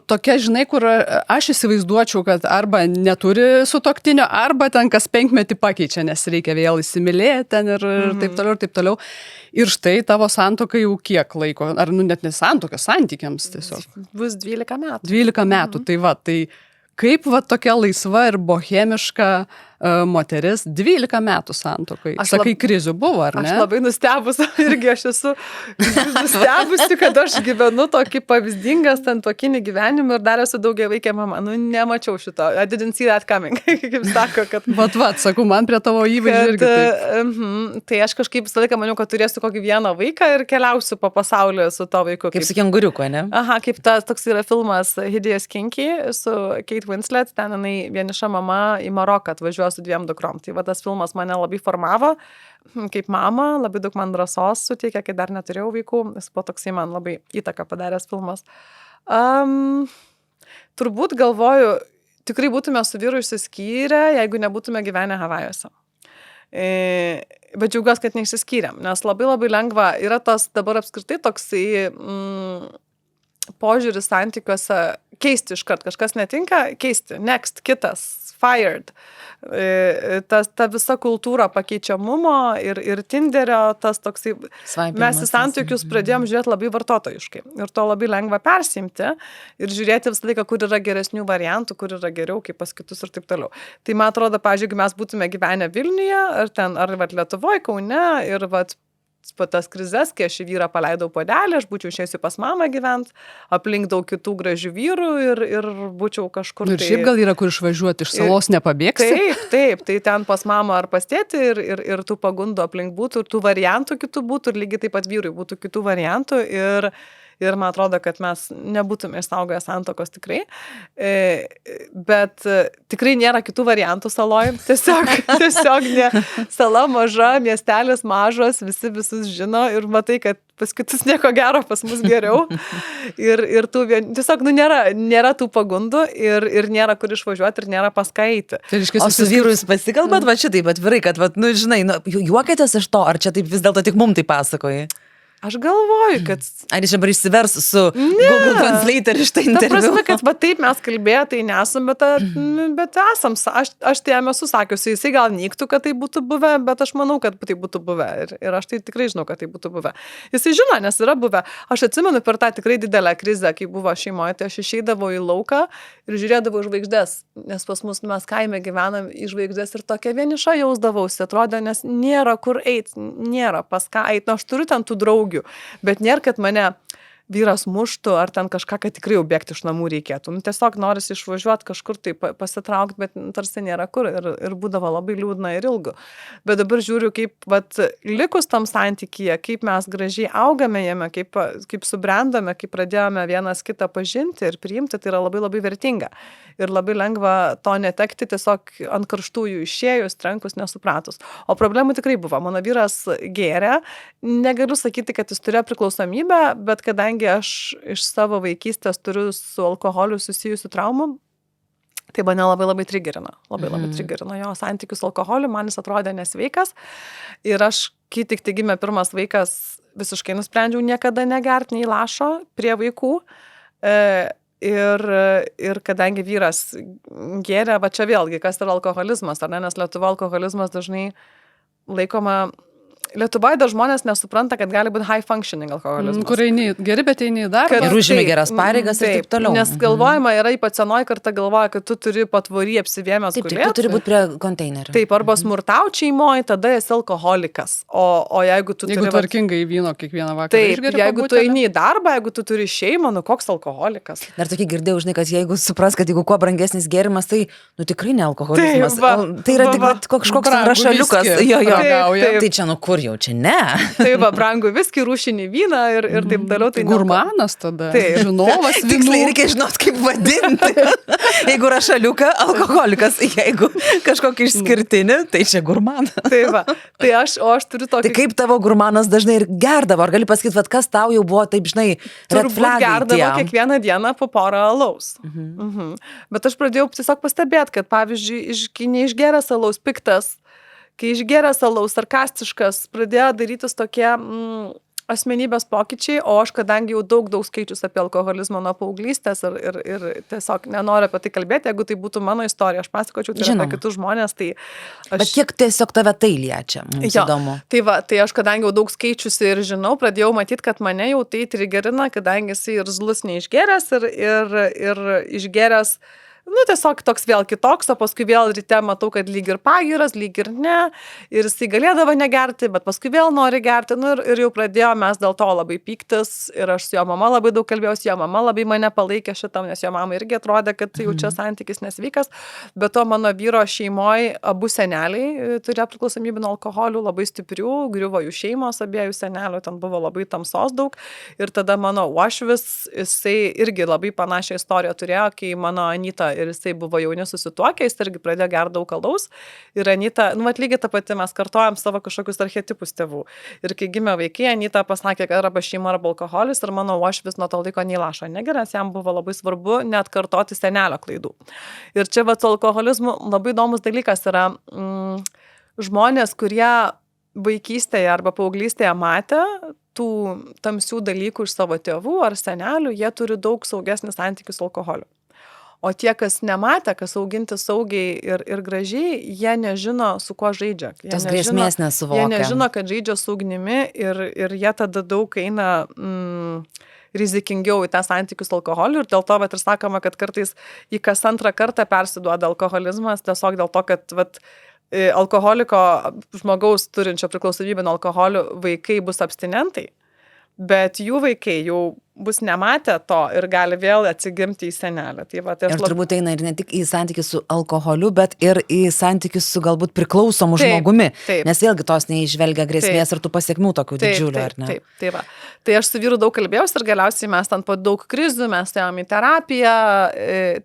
tokia, žinai, kur aš įsivaizduočiau, kad arba neturi sutuoktinio, arba ten kas 5 metį pakeičia, nes reikia vėl įsimylėti ten ir taip toliau, ir taip toliau. Ir štai tavo santuoka jau kiek laiko, ar net ne santuoka, santykiams tiesiog. Bus 12 metų. 12 metų, tai kaip tokia laisva ir bohemiška moteris 12 metų santuokai. Sakai, krizių buvo, ar ne? Aš labai nustebus, irgi aš esu nustebusi, kad aš gyvenu tokį pavyzdingą santuokinį gyvenimą ir dar esu daugiavaikė mama. Nemačiau šito. I didn't see that coming. Kaip sako, kad... Sakau, man prie tavo įvaizdžio irgi taip. Tai aš kažkaip visą laiką maniau, kad turėsiu kokį vieną vaiką ir keliausiu po pasaulį su to vaiku. Kaip su kenguriuku, ne? Aha, kaip toks yra filmas Hideous Kinky su Kate Winslet. Ten jinai vieniša mama į Maroką atvažiuoja važiuoju su 2 dukrom. Tai va tas filmas mane labai formavo kaip mama, labai daug man drąsos suteikė, kai dar neturėjau vaikų. Jis buvo toksai man labai įtaką padaręs filmas. Turbūt galvoju, tikrai būtume su vyru išsiskyrę, jeigu nebūtume gyvenę Havajuose. Bet džiaugiuosi, kad neišsiskyrėm, nes labai labai lengva yra tas dabar apskritai toksai požiūris santykiuose keisti iškart, kažkas netinka, keisti, next, kitas, fired. Ta visa kultūra pakeičiamumo ir Tinderio, tas toksai, mes į santykius pradėjom žiūrėti labai vartotojiškai ir to labai lengva persimti ir žiūrėti visą laiką, kur yra geresnių variantų, kur yra geriau, kaip pas kitus ir taip toliau. Tai man atrodo, pavyzdžiui, jeigu mes būtume gyvenę Vilniuje, ar Lietuvoje, Kaune ir po tas krizes, kai aš į vyrą paleidau puodelį, aš būčiau išėjusi pas mamą gyvent, aplink daug kitų gražių vyrų ir būčiau kažkur. Ir šiaip gal yra kur išvažiuoti, iš salos nepabėgsi? Taip, tai ten pas mamą ar pas tėtį ir tų pagundų aplink būtų, ir tų variantų kitų būtų, ir lygiai taip pat vyrui būtų kitų variantų ir man atrodo, kad mes nebūtume išsaugoję santuokos tikrai, bet tikrai nėra kitų variantų saloj, tiesiog ne, sala maža, miestelis mažas, visi visus žino ir matai, kad pas kitus nieko gero, pas mus geriau ir tiesiog nėra tų pagundų ir nėra kur išvažiuoti ir nėra pas ką eiti. O su vyru jūs pasikalbat, va šitaip atvirai, kad, žinai, juokėtės iš to, ar čia taip vis dėlto tik mum tai pasakoji? Aš galvoju, kad... Ar jis dabar išsivers su Google Translator iš tai interviu? Ta prasme, kad va taip mes kalbėję, tai nesam, bet esam. Aš tai jam esu sakiusi, jisai gal nyktų, kad tai būtų buvę, bet aš manau, kad tai būtų buvę. Ir aš tai tikrai žinau, kad tai būtų buvę. Jisai žino, nes yra buvę. Aš atsimenu per tą tikrai didelę krizę, kai buvo šeimoje, tai aš išeidavau į lauką ir žiūrėdavau žvaigždės, nes pas mus mes kaime gyvenam į žvaigždės ir tokia vieniša jausdavausi, atrodė, nes nėra kur eiti, nėra pas ką eiti. Aš turiu ten tų draugų, bet nėra, kad mane vyras muštų ar ten kažką, kad tikrai jau bėgti iš namų reikėtų. Tiesiog norisi išvažiuoti kažkur tai pasitraukti, bet tarsi nėra kur ir būdavo labai liūdna ir ilgu. Bet dabar žiūriu, kaip likus tam santykyje, kaip mes gražiai augame jame, kaip subrendame, kaip pradėjome vienas kitą pažinti ir priimti, tai yra labai labai vertinga. Ir labai lengva to netekti tiesiog ant karštųjų išėjus, trenkus, nesupratus. O problemų tikrai buvo. Mano vyras gėrė. Negaliu sakyti, kad jis turėjo priklausomybę, bet kadangi aš iš savo vaikystės turiu su alkoholiu susijusių traumų, tai mane labai labai trigerino. Labai trigerino jo santykius su alkoholiu. Man jis atrodė nesveikas. Ir aš, kai tik gimė pirmas vaikas, visiškai nusprendžiau niekada negerti nei lašo prie vaikų. Ir kadangi vyras gėrė, va čia vėlgi, kas yra alkoholizmas, ar ne, nes Lietuvoje alkoholizmas dažnai laikoma... Lietuvoje dar žmonės nesupranta, kad gali būti high functioning alkoholizmas. Kur eini geri, bet eini į darbą. Ir užimi geras pareigas ir taip toliau. Nes galvojama yra, ypač senoji karta galvoja, kad tu turi patvorį apsivėmęs gulėti. Taip, tu turi būti prie konteinerio. Taip, arba smurtauti šeimoje, tada esi alkoholikas. O jeigu tu turi... Jeigu tvarkingai vyno kiekvieną vakarą išgeri. Taip, jeigu tu eini į darbą, jeigu tu turi šeimą, koks alkoholikas. Dar tokį girdėjau, žinai, kad jeigu supras, kad jeigu kuo brangesnis gėrimas, tai, tikrai ne alkoholizmas. Tai yra tik kažkoks rašaliukas. Tai čia, kur jau, čia ne. Tai brangu viskį, rūšinį vyną ir taip toliau. Tai gurmanas tada. Žinovas vynų. Tiksliai reikia žinot, kaip vadinti. Jeigu rašaliuką, alkoholikas. Jeigu kažkokį išskirtinį, tai čia gurmanas. Tai aš turiu tokį... Tai kaip tavo gurmanas dažnai ir gerdavo? Ar gali pasakyti, kas tau jau buvo taip, žinai, red flagai? Gerdavo kiekvieną dieną po porą alaus. Bet aš pradėjau tiesiog pastebėti, kad pavyzdžiui, neišgeręs alaus piktas, kai išgeręs alaus sarkastiškas, pradėjo darytis tokie asmenybės pokyčiai, o aš kadangi jau daug skaičius apie alkoholizmą nuo paauglystės ir tiesiog nenoriu apie tai kalbėti, jeigu tai būtų mano istorija, aš pasakočiau tai apie kitus žmonės, tai aš... Bet kiek tiesiog tave tai liečia, mums įdomu. Tai aš kadangi jau daug skaičiusi ir žinau, pradėjau matyti, kad mane jau tai trigerina, kadangi jisai ir zlus neišgeręs ir išgeręs, tiesiog toks vėl kitoks, o paskui vėl ryte matau, kad lyg ir pagyras, lyg ir ne, ir jisai galėdavo negerti, bet paskui vėl nori gerti, ir jau pradėjo mes dėl to labai pyktis, ir aš su jo mama labai daug kalbėjausi, jo mama labai mane palaikė šitam, nes jo mama irgi atrodė, kad jau čia santykis nesveikas, bet to mano vyro šeimoje abu seneliai turėjo priklausomybę nuo alkoholių, labai stiprių, griuvo jų šeimos, abiejų senelių, ten buvo labai tamsos daug, ir tada mano uošvis, jisai irgi labai panašią istoriją turėjo, kai mano Anyta ir jisai buvo jauni susituokę, jis irgi pradėjo gerti daug alaus. Ir Anyta, lygiai tą patį mes kartojam savo kažkokius archetipus tėvų. Ir kai gimė vaikai, Anyta pasakė, kad arba šeima, arba alkoholis, ir mano uošvis nuo to laiko nei lašo negeria, jam buvo labai svarbu neatkartoti senelio klaidų. Ir čia su alkoholizmu labai įdomus dalykas yra žmonės, kurie vaikystėje arba paauglystėje matė tų tamsių dalykų iš savo tėvų ar senelių, jie turi daug saugesnį santykių su alkoholiu. O tie, kas nematė, kas auginti saugiai ir gražiai, jie nežino, su kuo žaidžia. Tos grėsmės nesuvokia. Jie nežino, kad žaidžia su ugnimi ir jie tada daug eina rizikingiau į tą santykius su alkoholiu. Ir dėl to ir sakoma, kad kartais į kas antrą kartą persiduoda alkoholizmas, tiesiog dėl to, kad alkoholiko žmogaus turinčio priklausomybę nuo alkoholio vaikai bus abstinentai, bet jų vaikai jau bus nematę to ir gali vėl atsigimti į senelę. Tai ir turbūt eina ir ne tik į santykius su alkoholiu, bet ir į santykius su galbūt priklausomu žmogumi. Taip. Nes vėlgi tos neižvelgia grėsmės ir tų pasiekmių tokių didžiulių, ar ne? Taip. Tai aš su vyru daug kalbėjausi ir galiausiai mes ten po daug krizių, mes ėjom į terapiją.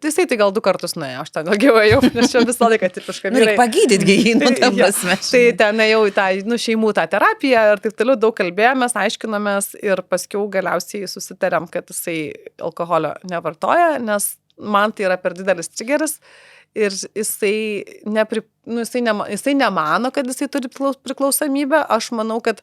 Tai gal 2 kartus nuėjau, aš ten daugiau ėjau, nes čia visą laiką tipiškai vyrai. Reikia pagydyti gynų, ta prasme. Tai ten ėjau į tą šeimų tą terapiją ir taip toliau daug kalbėjomės, aiškinomės ir paskiau galiausiai susitarėm, kad jisai alkoholio nevartoja, nes man tai yra per didelis trigeris ir jisai nemano, kad jisai turi priklausomybę. Aš manau, kad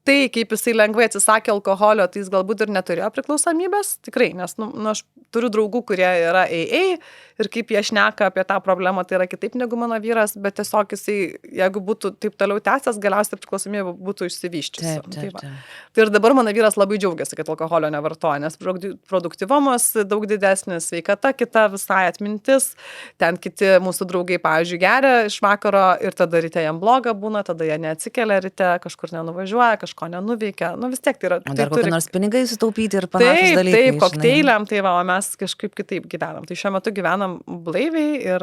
tai, kaip jisai lengvai atsisakė alkoholio, tai jis galbūt ir neturėjo priklausomybės, tikrai, nes aš turiu draugų, kurie yra AA ir kaip jie šneka apie tą problemą, tai yra kitaip negu mano vyras, bet tiesiog jisai, jeigu būtų taip toliau tęsęs, galiausiai priklausomybė būtų išsivyščiusi. Tai ir dabar mano vyras labai džiaugiasi, kad alkoholio nevartoja, nes produktyvumas daug didesnis, sveikata kita, visai atmintis, ten kiti mūsų draugai, pavyzdžiui, geria iš vakaro ir tada ryte jam bloga būna, tada jie neatsikelia ryte, kažkur nenuvažiuoja, kažko nenuveikia, vis tiek tai yra. O dar kokie nors pinigai sutaupyti ir panašus dalykai. Taip, kokteiliam, tai o mes kažkaip kitaip gyvenam. Tai šiuo metu gyvenam blaiviai ir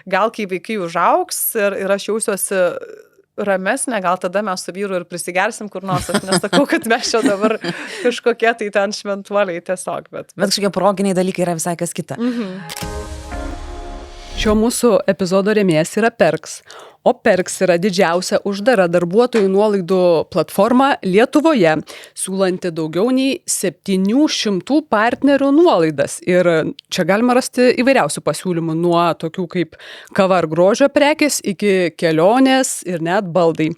gal kai vaikai užaugs ir aš jausiuosi ramesnė, gal tada mes su vyru ir prisigersim kur nors, aš nesakau, kad mes čia dabar kažkokie tai ten šventuoliai tiesiog, bet kažkokie proginiai dalykai yra visai kas kita. Šio mūsų epizodo rėmėjas yra Perks. O Perks yra didžiausia uždara darbuotojų nuolaidų platforma Lietuvoje, siūlanti daugiau nei 700 partnerių nuolaidas. Ir čia galima rasti įvairiausių pasiūlymų, nuo tokių kaip kava ar grožio prekės iki kelionės ir net baldai.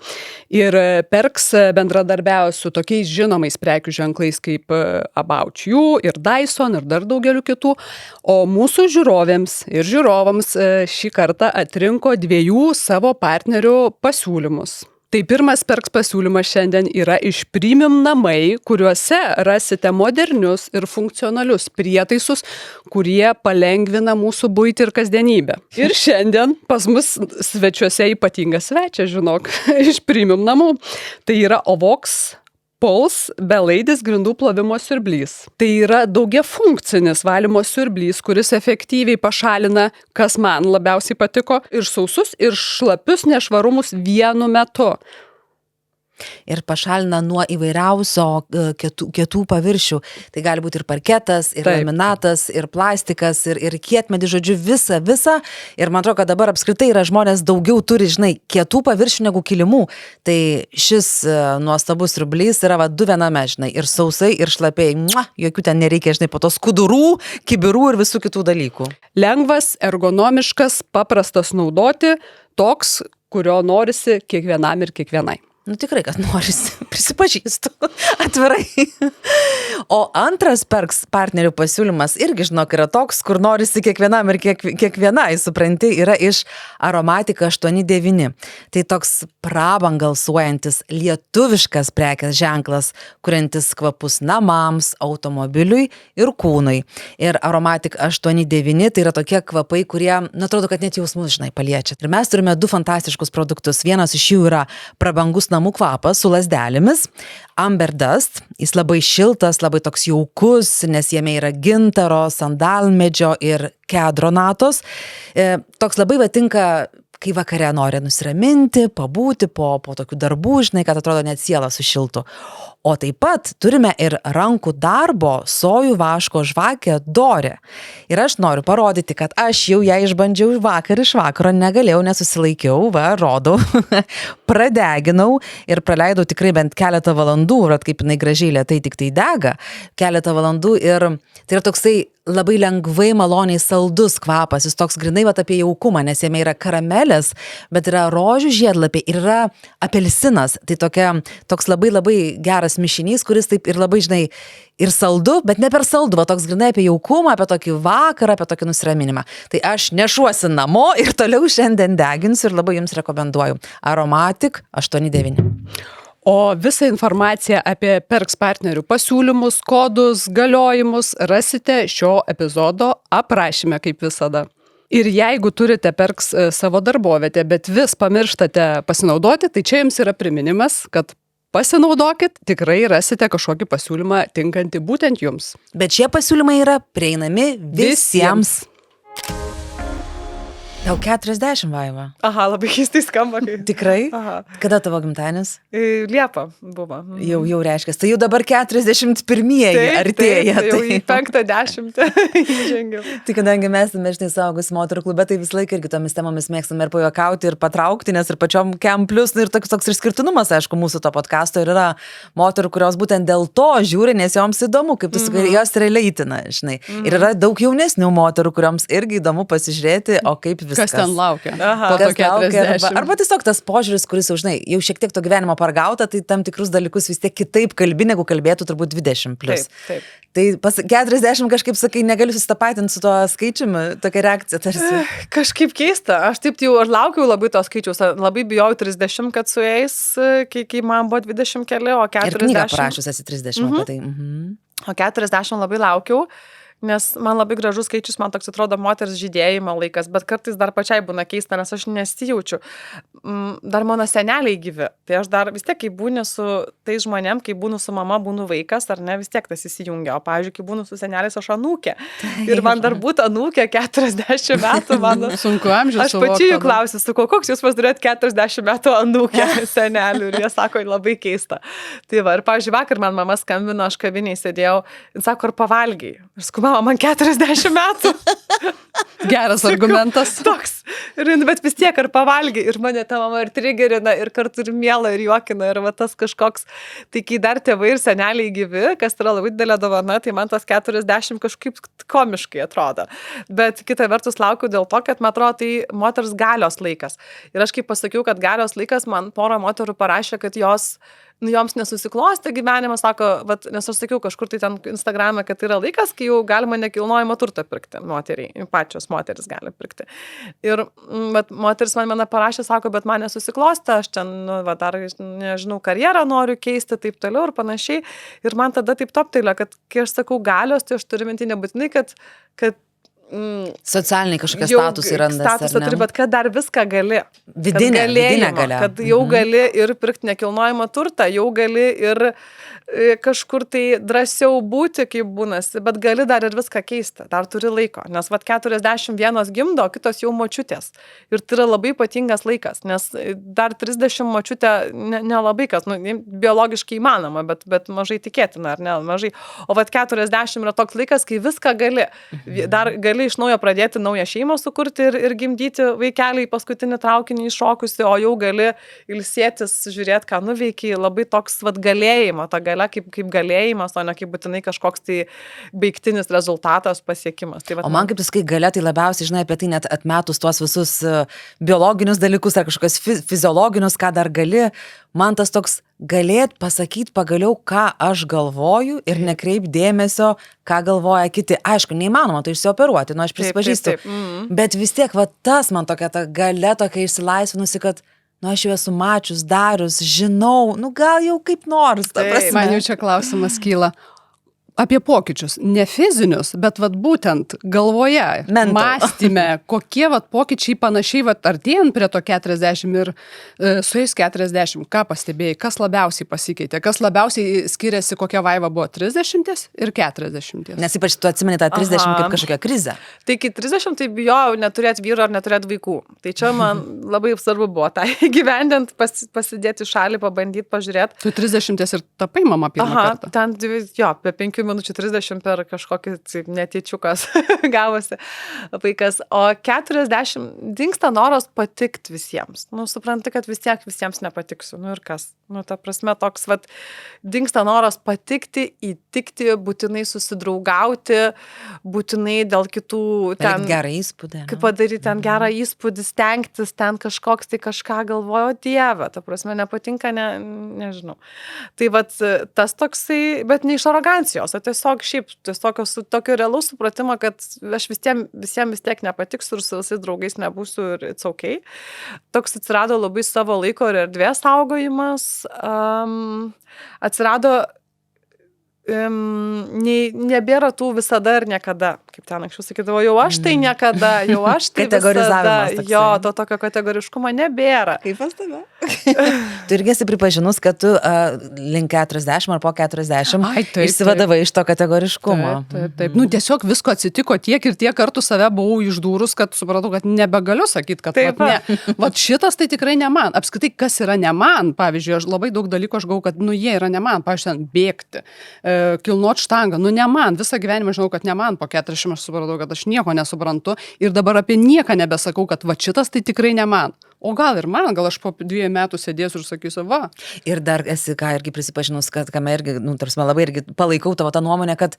Ir Perks bendradarbiauja su tokiais žinomais prekių ženklais kaip About You ir Dyson ir dar daugeliu kitų. O mūsų žiūrovėms ir žiūrovams šį kartą atrinko 2 savo partnerių pasiūlymus. Tai pirmas Perks pasiūlymas šiandien yra iš Premium namai, kuriuose rasite modernius ir funkcionalius prietaisus, kurie palengvina mūsų buitį ir kasdienybę. Ir šiandien pas mus svečiuose ypatingas svečias, žinok, iš Premium namų. Tai yra Ovox Pulse belaidis grindų plovimo siurblys. Tai yra daugiafunkcinis valymo siurblys, kuris efektyviai pašalina, kas man labiausiai patiko, ir sausus, ir šlapius nešvarumus vienu metu. Ir pašalina nuo įvairiausio kietų paviršių. Tai gali būti ir parketas, ir laminatas, ir plastikas, ir kietmedis, žodžiu, visa. Ir man atrodo, kad dabar apskritai yra žmonės daugiau turi, kietų paviršių negu kilimų. Tai šis nuostabus siurblys yra 2 viename, ir sausai, ir šlapiai. Jokių ten nereikia, po to skudurų, kibirų ir visų kitų dalykų. Lengvas, ergonomiškas, paprastas naudoti, toks, kurio norisi kiekvienam ir kiekvienai. Tikrai, kad norisi, prisipažįstu, atvirai. O antras Perks partnerių pasiūlymas irgi, yra toks, kur norisi kiekvienam ir kiekvienai, supranti, yra iš Aromatika 89. Tai toks prabangalsuojantis lietuviškas prekės ženklas, kuriantis kvapus namams, automobiliui ir kūnui. Ir Aromatika 89 tai yra tokie kvapai, kurie, atrodo, kad net jausmus, paliečia. Ir mes turime 2 fantastiškus produktus. Vienas iš jų yra prabangus namų kvapas su lazdelėmis, Amber Dust. Jis labai šiltas, labai toks jaukus, nes jame yra gintaro, sandalmedžio ir kedro natos. Toks labai tinka, kai vakare nori nusiraminti, pabūti po tokių darbų, kad atrodo net siela sušiltų. O taip pat turime ir rankų darbo sojų vaško žvakę Dorė. Ir aš noriu parodyti, kad aš jau ją išbandžiau iš vakaro, negalėjau, nesusilaikiau, rodau, pradeginau ir praleidau tikrai bent keletą valandų, kaip jinai gražiai lėtai tik tai dega, keletą valandų ir tai yra toksai labai lengvai, maloniai saldus kvapas, jis toks grinai apie jaukumą, nes jame yra karamelės, bet yra rožių žiedlapiai ir yra apelsinas, tai toks labai geras mišinys, kuris taip ir labai, žinai, ir saldu, bet ne per saldu, toks grinai apie jaukumą, apie tokį vakarą, apie tokį nusiraminimą. Tai aš nešuosi namo ir toliau šiandien deginsiu ir labai jums rekomenduoju. Aromatic 89. O visą informaciją apie Perks partnerių pasiūlymus, kodus, galiojimus rasite šio epizodo aprašyme, kaip visada. Ir jeigu turite Perks savo darbovietę, bet vis pamirštate pasinaudoti, tai čia jums yra priminimas, kad pasinaudokit, tikrai rasite kažkokį pasiūlymą tinkantį būtent jums. Bet šie pasiūlymai yra prieinami visiems. Tau 40, Vaiva. Aha, labai keistai skamba. Tikrai? Aha. Kada tavo gimtadienis? Liepa buvo. Jau reiškia. Tai jau dabar 41-ieji artėja. Tai jau į 50 įžengiau. Tai kadangi mes žinai saugus moterų klube, tai visą laiką irgi tomis temomis mėgstame ir pajuokauti, ir patraukti, nes ir pačiom kem plus, ir toks išskirtinumas, aišku, mūsų to podcasto ir yra moterų, kurios būtent dėl to žiūri, nes joms įdomu, kaip tu sakai, jos releitina, žinai. Ir yra daug jaunesnių moterų, kurioms irgi įdomu pasižiūrėti, o kaip viskas. Kas ten laukia? Po to 40. Arba tiesiog tas požiūris, kuris jau, žinai, jau šiek tiek to gyvenimo pargauta, tai tam tikrus dalykus vis tiek kitaip kalbi, negu kalbėtų turbūt 20 plus. Taip. Tai pas 40 kažkaip, sakai, negaliu susitapatinti su to skaičiumi, tokia reakcija tarsi. Kažkaip keista. Aš taip jau laukiau labai to skaičiaus. Labai bijau 30, kad sueis, kai man buvo 20 keli, o 40. Ir knygą parašius esi 30 apie tai. O 40 labai laukiau. Nes man labai gražus skaičius, man toks atrodo moters žydėjimo laikas, bet kartais dar pačiai būna keista, nes aš nesijaučiu. Dar mano seneliai gyvi. Tai aš dar vis tiek, kai būnu su tais žmonėm, kai būnu su mama, būnu vaikas, ar ne, vis tiek tas įsijungia. O pavyzdžiui, kai būnu su seneliais, aš anūkė. Ir man dar būtų anūkė 40 metų. Sunku amžius. Aš pačiai jų klausiu, sakau, koks jūs pasidarėt 40 metų anūkė senelių. Ir jie sako, labai keista. Tai va, ir pavyzdžiui, vakar man mama skambino, aš kaviniai sėdėjau, ir sako, ar pavalgiai? Ir sakau, man 40 metų. Geras argumentas. Toks. Bet vis tiek ar pavalgy. Ir mane ta mama ir trigerina, ir kartu ir miela, ir juokina. Ir va tas kažkoks. Tai kai dar tėvai ir seneliai gyvi, kas yra labai didelė dovana, tai man tas 40 kažkaip komiškai atrodo. Bet kita vertus laukiu dėl to, kad man atrodo, tai moters galios laikas. Ir aš kaip pasakiau, kad galios laikas, man pora moterų parašė, kad joms nesusiklostė gyvenimas, sako, nes aš sakiau kažkur tai ten Instagrame, kad yra laikas, kai jau galima nekilnojamo turto pirkti moteriai, pačios moteris gali pirkti. Ir moteris man parašė, sako, bet man nesusiklostė, aš ten, dar, nežinau, karjerą noriu keisti, taip toliau ir panašiai. Ir man tada taip toptelė, kad kai aš sakau galios, tai aš turiu minti nebūtinai, kad socialiniai kažkokie statusai randasi. Statusą turi, bet kad dar viską gali. Vidinė galia. Kad jau gali ir pirkti nekilnojamą turtą, jau gali ir kažkur tai drąsiau būti, kaip būnasi, bet gali dar ir viską keisti, dar turi laiko. Nes 41 gimdo, kitos jau močiutės. Ir tai yra labai ypatingas laikas, nes dar 30 močiutė nelabai kas, biologiškai įmanoma, bet mažai tikėtina, ar ne, mažai. O 40 yra toks laikas, kai viską gali. Dar gali iš naujo pradėti naują šeimą sukurti ir gimdyti vaikelį į paskutinį traukinį iššokusi, o jau gali ilsėtis, žiūrėti, ką nuveikiai, labai toks galėjimo, ta galia kaip galėjimas, o ne kaip būtinai kažkoks tai baigtinis rezultatas, pasiekimas. Tai, o man kaip tu sakai, galia, tai labiausiai, žinai, apie tai net atmetus tuos visus biologinius dalykus ar kažkokius fiziologinius, ką dar gali, man tas toks galėt pasakyti pagaliau, ką aš galvoju ir nekreip dėmesio, ką galvoja kiti. Aišku, neįmanoma tai išsioperuoti, aš prisipažįstu. Taip. Bet vis tiek, tas man tokia ta galia tokia išsilaisvinusi, kad aš jau esu mačius, darius, žinau, gal jau kaip nors. Man jau čia klausimas kyla. apie pokyčius, ne fizinius, bet vat būtent galvoje, mąstyme, kokie vat pokyčiai panašiai vat artėjant prie to 40 ir sueis 40, ką pastebėjai, kas labiausiai pasikeitė, kas labiausiai skiriasi, kokia Vaiva buvo 30 ir 40. Nes ypač tu atsimeni tą 30 kaip kažkokią krizę. Tai iki 30 tai bijojau neturėti vyro ar neturėti vaikų. Tai čia man labai svarbu buvo tą įgyvendint, pasidėti į šalį, pabandyti, pažiūrėti. Tu 30 ir tapai mama pirmą kartą. Ten apie 5 minučių 30 per kažkokį netyčiukas gavosi vaikas. O 40 dingsta noras patikti visiems. Nu, supranti, kad visiems nepatiksiu. Nu ir kas? Nu, ta prasme, toks, vat, dingsta noras patikti, įtikti, būtinai susidraugauti, būtinai dėl kitų ten... gerą įspūdį. Kaip padaryti ten gerą įspūdį, stengtis, ten kažkoks, tai kažką galvojo, Dieve, ta prasme, nepatinka, nežinau. Tai vat, tas toksai, bet ne iš arogancijos, o tiesiog tokio realaus supratimo, kad aš visiems vis tiek nepatiksiu ir su visais draugais nebūsiu ir it's okay. Toks atsirado labai savo laiko ir erdvės saugojimas. Atsirado nebėra tų visada ir niekada, kaip ten anksčiau sakydavo, jau aš tai niekada, jau aš tai visada, jo, to tokio kategoriškumo nebėra. Kaip pas tave? Tu irgi esi pripažinus, kad tu link 40 ar po 40 išsivadavai iš to kategoriškumo. Taip. Nu, tiesiog visko atsitiko tiek ir tiek kartų save buvau išdūrus, kad supratau, kad nebegaliu sakyti, kad vat šitas tai tikrai ne man. Apskritai, kas yra ne man, pavyzdžiui, aš labai daug dalykų aš gavau, kad jie yra ne man, pavyzdžiui, bėgti, kilnot štangą, ne man, visą gyvenimą žinau, kad ne man, po 40 aš supratau, kad aš nieko nesuprantu ir dabar apie nieką nebesakau, kad va šitas tai tikrai ne man. O gal ir man, gal aš po 2 metų sėdėsiu ir sakysiu, va. Ir dar esi, ką irgi prisipažinus, kad kame irgi, tarsi labai irgi palaikau tavo tą nuomonę, kad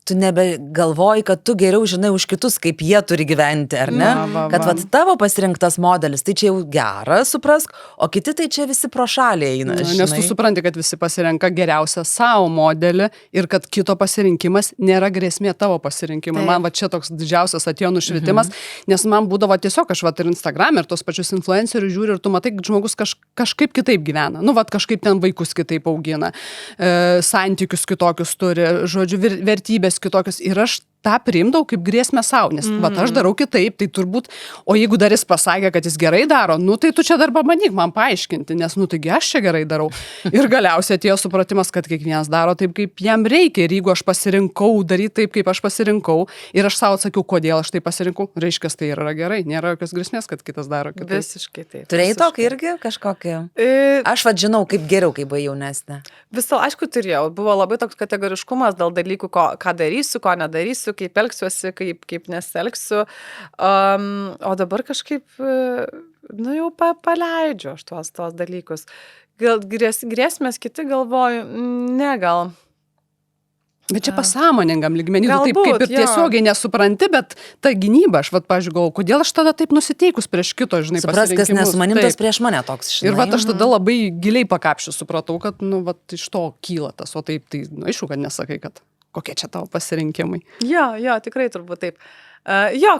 tu nebegalvoji, kad tu geriau žinai už kitus, kaip jie turi gyventi, ar ne? Kad vat tavo pasirinktas modelis, tai čia jau gera, suprask, o kiti tai čia visi pro šalį eina. Nes tu supranti, kad visi pasirenka geriausią savo modelį ir kad kito pasirinkimas nėra grėsmė tavo pasirinkimui. Man va čia toks didžiausias atėjo nušvitimas, nes man būdavo tiesiog, aš va ir Instagram ir tos pačius influencerius žiūri ir tu matai, kad žmogus kažkaip kitaip gyvena. Nu, va kažkaip ten vaikus kitaip augina, santykius kitokius turi, žodžiu, vertybės kitokius ir aš tą priimdavau kaip grėsmę savo, nes vat aš darau kitaip, tai turbūt, o jeigu dar jis pasakė, kad jis gerai daro, nu tai tu čia dar pabandyk man paaiškinti, nes nu taigi aš čia gerai darau. Ir galiausiai atėjo supratimas, kad kiekvienas daro taip, kaip jam reikia ir jeigu aš pasirinkau daryti taip, kaip aš pasirinkau ir aš savo atsakiau, kodėl aš tai pasirinkau, reiškia, tai yra gerai, nėra jokios grėsmės, kad kitas daro kitaip. Visiškai taip. Turėjai tokį irgi kažkokį? Aš vad žinau, kaip geriau, kai buvai jaunesnė. Visą, aišku, turėjau. Buvo labai toks kategoriškumas dėl dalykų, ką darysiu, ko nedarysiu, kaip elgsiuosi, kaip nesielgsiu. O dabar kažkaip, jau paleidžiu aš tuos dalykus. Gal grėsmės kiti galvoju, ne gal. Bet čia pasąmoningam lygmenį, tu taip kaip ir tiesiogiai nesupranti, bet ta gynyba, aš pavyzdžiui, galvoju, kodėl aš tada taip nusiteikus prieš kito, žinai, pasirinkimus. Supras, kas ne su manim, tas prieš mane toks, žinai. Ir aš tada labai giliai pakapšiu supratau, kad, iš to kyla tas, o taip, tai, aišku, kad nesakai, kad kokie čia tavo pasirinkimai. Jo, tikrai turbūt taip.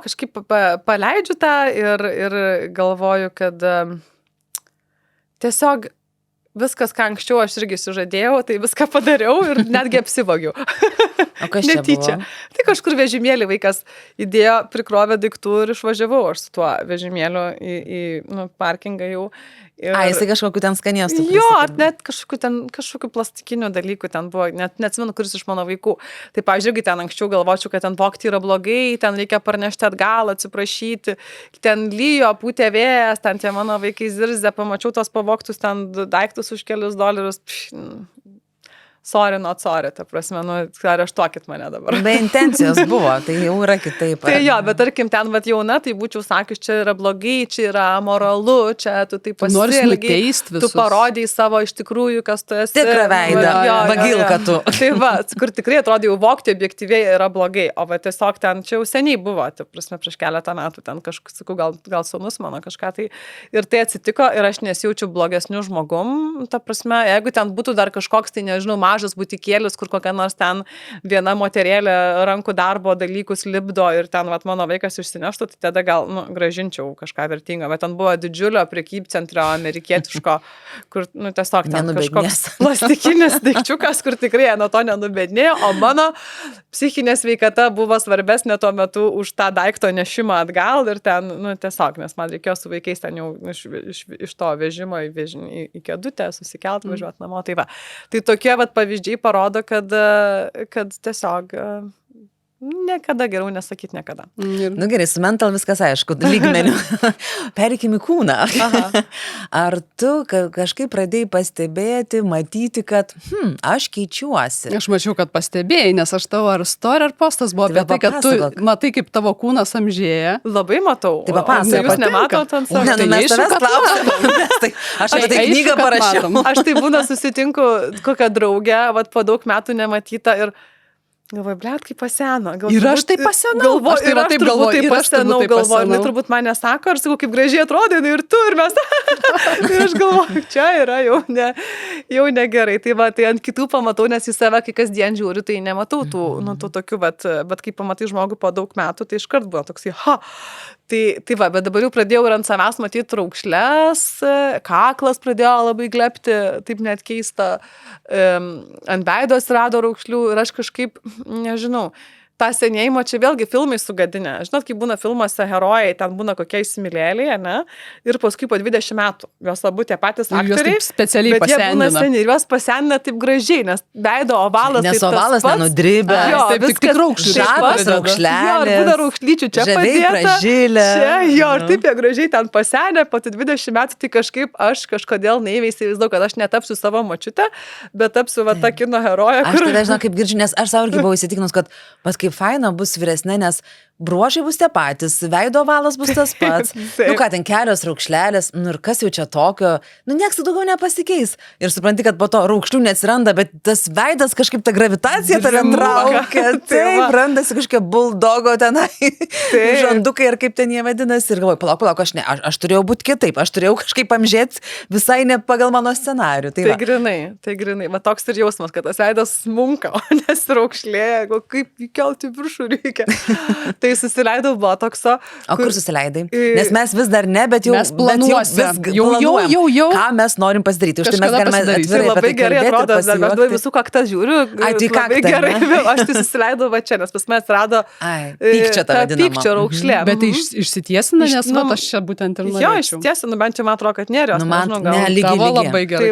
Kažkaip paleidžiu tą ir galvoju, kad tiesiog viskas, ką anksčiau aš irgi sužadėjau, tai viską padariau ir netgi apsivogiau. O kas čia netyčia buvo? Tai kažkur vežimėlį vaikas įdėjo, prikrovė daiktų ir išvažiavau aš su tuo vežimėliu į parkingą jau. Jisai kažkokiu ten skanėstų. Jo, ar net kažkokiu plastikiniu dalyku ten buvo, net neatsimenu, kuris iš mano vaikų. Tai, pavyzdžiui, ten anksčiau galvočiau, kad ten vogti yra blogai, ten reikia parnešti atgal, atsiprašyti, ten lyjo, pūtė vėjas, ten tie mano vaikai zirzė, pamačiau tos pavogtus ten daiktus už kelius $. Sorry, not sorry, ta prasme, areštuokit mane dabar. Be intencijos buvo, tai jau yra kitaip. Tai jo, bet tarkim, ten jauna, tai būčiau sakius, čia yra blogai, čia yra amoralu, čia tu taip pasielgiai, tu parodėjai savo iš tikrųjų, kas tu esi. Tikrą veidą, vagilka tu. Tai kur tikrai atrodo jau vogti objektyviai yra blogai, o tiesiog ten čia jau seniai buvo, ta prasme, prieš keletą metų ten kažkas, sakau, gal sūnus mano kažką tai. Ir tai atsitiko ir aš nesijaučiu blogesniu žmogum, ta prasme, jeigu ten būtų dar kažkoks, tai nežinau, mažas butikėlis, kur kokia nors ten viena moterėlė rankų darbo dalykus lipdo ir ten vat, mano vaikas išsineštų, tai tada gal gražinčiau kažką vertingo. Bet ten buvo didžiulio prekybcentrio amerikietiško, kur tiesiog ten kažkoks plastikinis daikčiukas, kur tikrai nuo to nenubednėjo, o mano psichinė sveikata buvo svarbesnė tuo metu už tą daikto nešimą atgal ir ten, tiesiog, nes man reikėjo su vaikais ten jau iš to vežimo į kėdutę susikelt, važiuoti namo. Tai va. Tai tokie vat pavyzdžiai parodo, kad tiesiog niekada geriau nesakyti niekada. Nu gerai, su mental viskas aišku, lygmeniu. Perikim į kūną. Ar tu kažkaip pradėjai pastebėti, matyti, kad aš keičiuosi? Aš mačiau, kad pastebėjai, nes aš tavo ar story, ar postas buvo apie tai, kad tu matai, kaip tavo kūnas amžėja. Labai matau. Tai papasakok. Jūs nematot ant savo. Ne, mes tavęs klausim. Aš apie tai knygą parašiau. Aš tai būna susitinku kokią draugę, vat po daug metų nematytą ir galvoju, blet, kaip paseno. Ir aš taip pasenau. Aš taip galvoju. Turbūt mane sako, ar sakau, kaip gražiai atrodė, ir tu, ir mes. Ir aš galvoju, čia yra jau negerai. Tai va, tai ant kitų pamatau, nes į save, kai kasdien žiūriu, tai nematau tų tokių, bet kai pamatai žmogų po daug metų, tai iškart buvo toksai, Tai va, bet dabar jau pradėjau ir ant savęs matyti raukšles, kaklas pradėjo labai glepti, taip net keista, ant veido atsirado raukšlių ir aš kažkaip, nežinau, tą senėjimą čia vėlgi filmai sugadinę. Žinot, kai būna filmuose herojai, ten būna kokie įsimylėliai, ne? Ir paskui po 20 metų. Jos abu tie patys aktoriai. Juos specialiai bet jie būna seni ir juos pasenina taip gražiai, nes veido ovalas. Nes tai ovalas nenudribė. Jo, taip, tik raukšlės. Jo, ir būna raukšlyčių čia padėta. Pražylė. Čia, jo, ir taip jie gražiai ten pasenė, po 20 metų, tai kažkaip aš kažkodėl neįsivaizduoju, kad aš netapsiu savo močiutę, bet tapsiu va tą kino heroję. Aš tai dažnai kaip girdžiu, nes aš savo irgi buvau įsitikinus, kad kaip faina bus vyresnė, nes bruožai bus tie patys, veido valas bus tas pats, ką ten kelios raukšlelės, ir kas jau čia tokio, nieks daugiau nepasikeis. Ir supranti, kad po to raukšlių neatsiranda, bet tas veidas kažkaip ta gravitacija tave traukia, taip, randasi kažkokie buldogo tenai, žandukai ir kaip ten jie vadinasi, ir galvoju, palauk, aš turėjau būti kitaip, aš turėjau kažkaip amžėti visai ne pagal mano scenarių. Tai grinai, va toks ir jausmas, kad tas veidas smunka, o nesiraukšlėja, kaip įkelti viršų reikia. Tai susileidau botokso. O kur susileidai? Nes mes vis dar ne, bet jau mes planuosim. Jau. Ką mes norim pasidaryti? Už tai mes galime atvirai labai gerai atrodo, aš dabar visų kaktas žiūriu. Ai, tai labai gerai. Aš tai susileidau va čia, nes pas mane atsirado pykčio raukšlė. Bet tai išsitiesina, nes aš čia būtent ir norėčiau. Jo, ištiesinu, bent jau man atrodo, kad nėra. Lygiai labai gerai.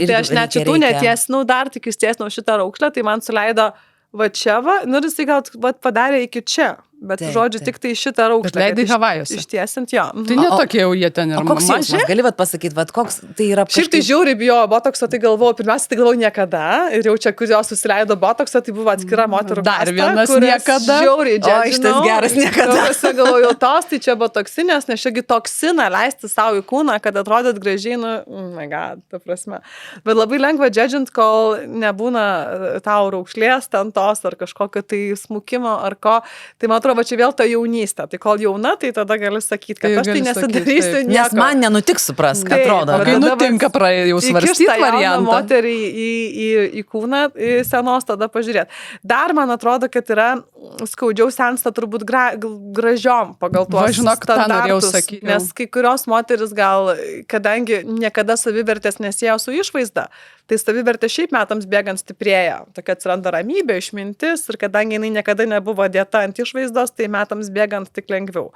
Tai aš net šitų netiesinau dar, tik ištiesinau šitą raukšlę, tai man suleido va čia va, ir jisai gal padarė iki čia. Bet, žodžiu, tik tai šitą raukšlę. Bet leidai Havajuose. Ištiesint, jo. Tai netokie jau jie ten yra. O koks jausmas? Gali pasakyti, koks tai yra kažkaip... Šiaip tai žiauriai bijo botokso, tai galvoju, pirmiausia, tai galvoju niekada. Ir jau čia, kur jos susileido botokso, tai buvo atskira moterų dar vienas niekada. Žiauriai džedžinau. O, šitas geras niekada. Galvoju, tos, tai čia botoksinės, nes šiagi toksiną leisti savo į kūną, kad atrodyt gražiai, my god, ta prasme. Bet labai lengva džedžint, kol nebūna tau raukšlės ten tos, ar kažkokio tai smukimo, ar ko. Tai man atrodo, čia vėl ta jaunystė. Tai kol jauna, tai tada gali sakyti, kad aš tai nesidarysiu nieko. Nes man nenutiks, supras, kad atrodo. Kai nutinka jau svarstyti variantą. Moterį į kūną senos, tada pažiūrėt. Dar man atrodo, kad yra skaudžiau sensta turbūt gražiom pagal tuos standartus. Nes kai kurios moteris gal, kadangi niekada savivertės nesėjo su išvaizda, tai savivertė šiaip metams bėgant stiprėja. Tokia atsiranda ramybė, išmintis ir kadangi jinai niekada nebuvo dėta ant išvaizdos, tai metams bėgant tik lengviau.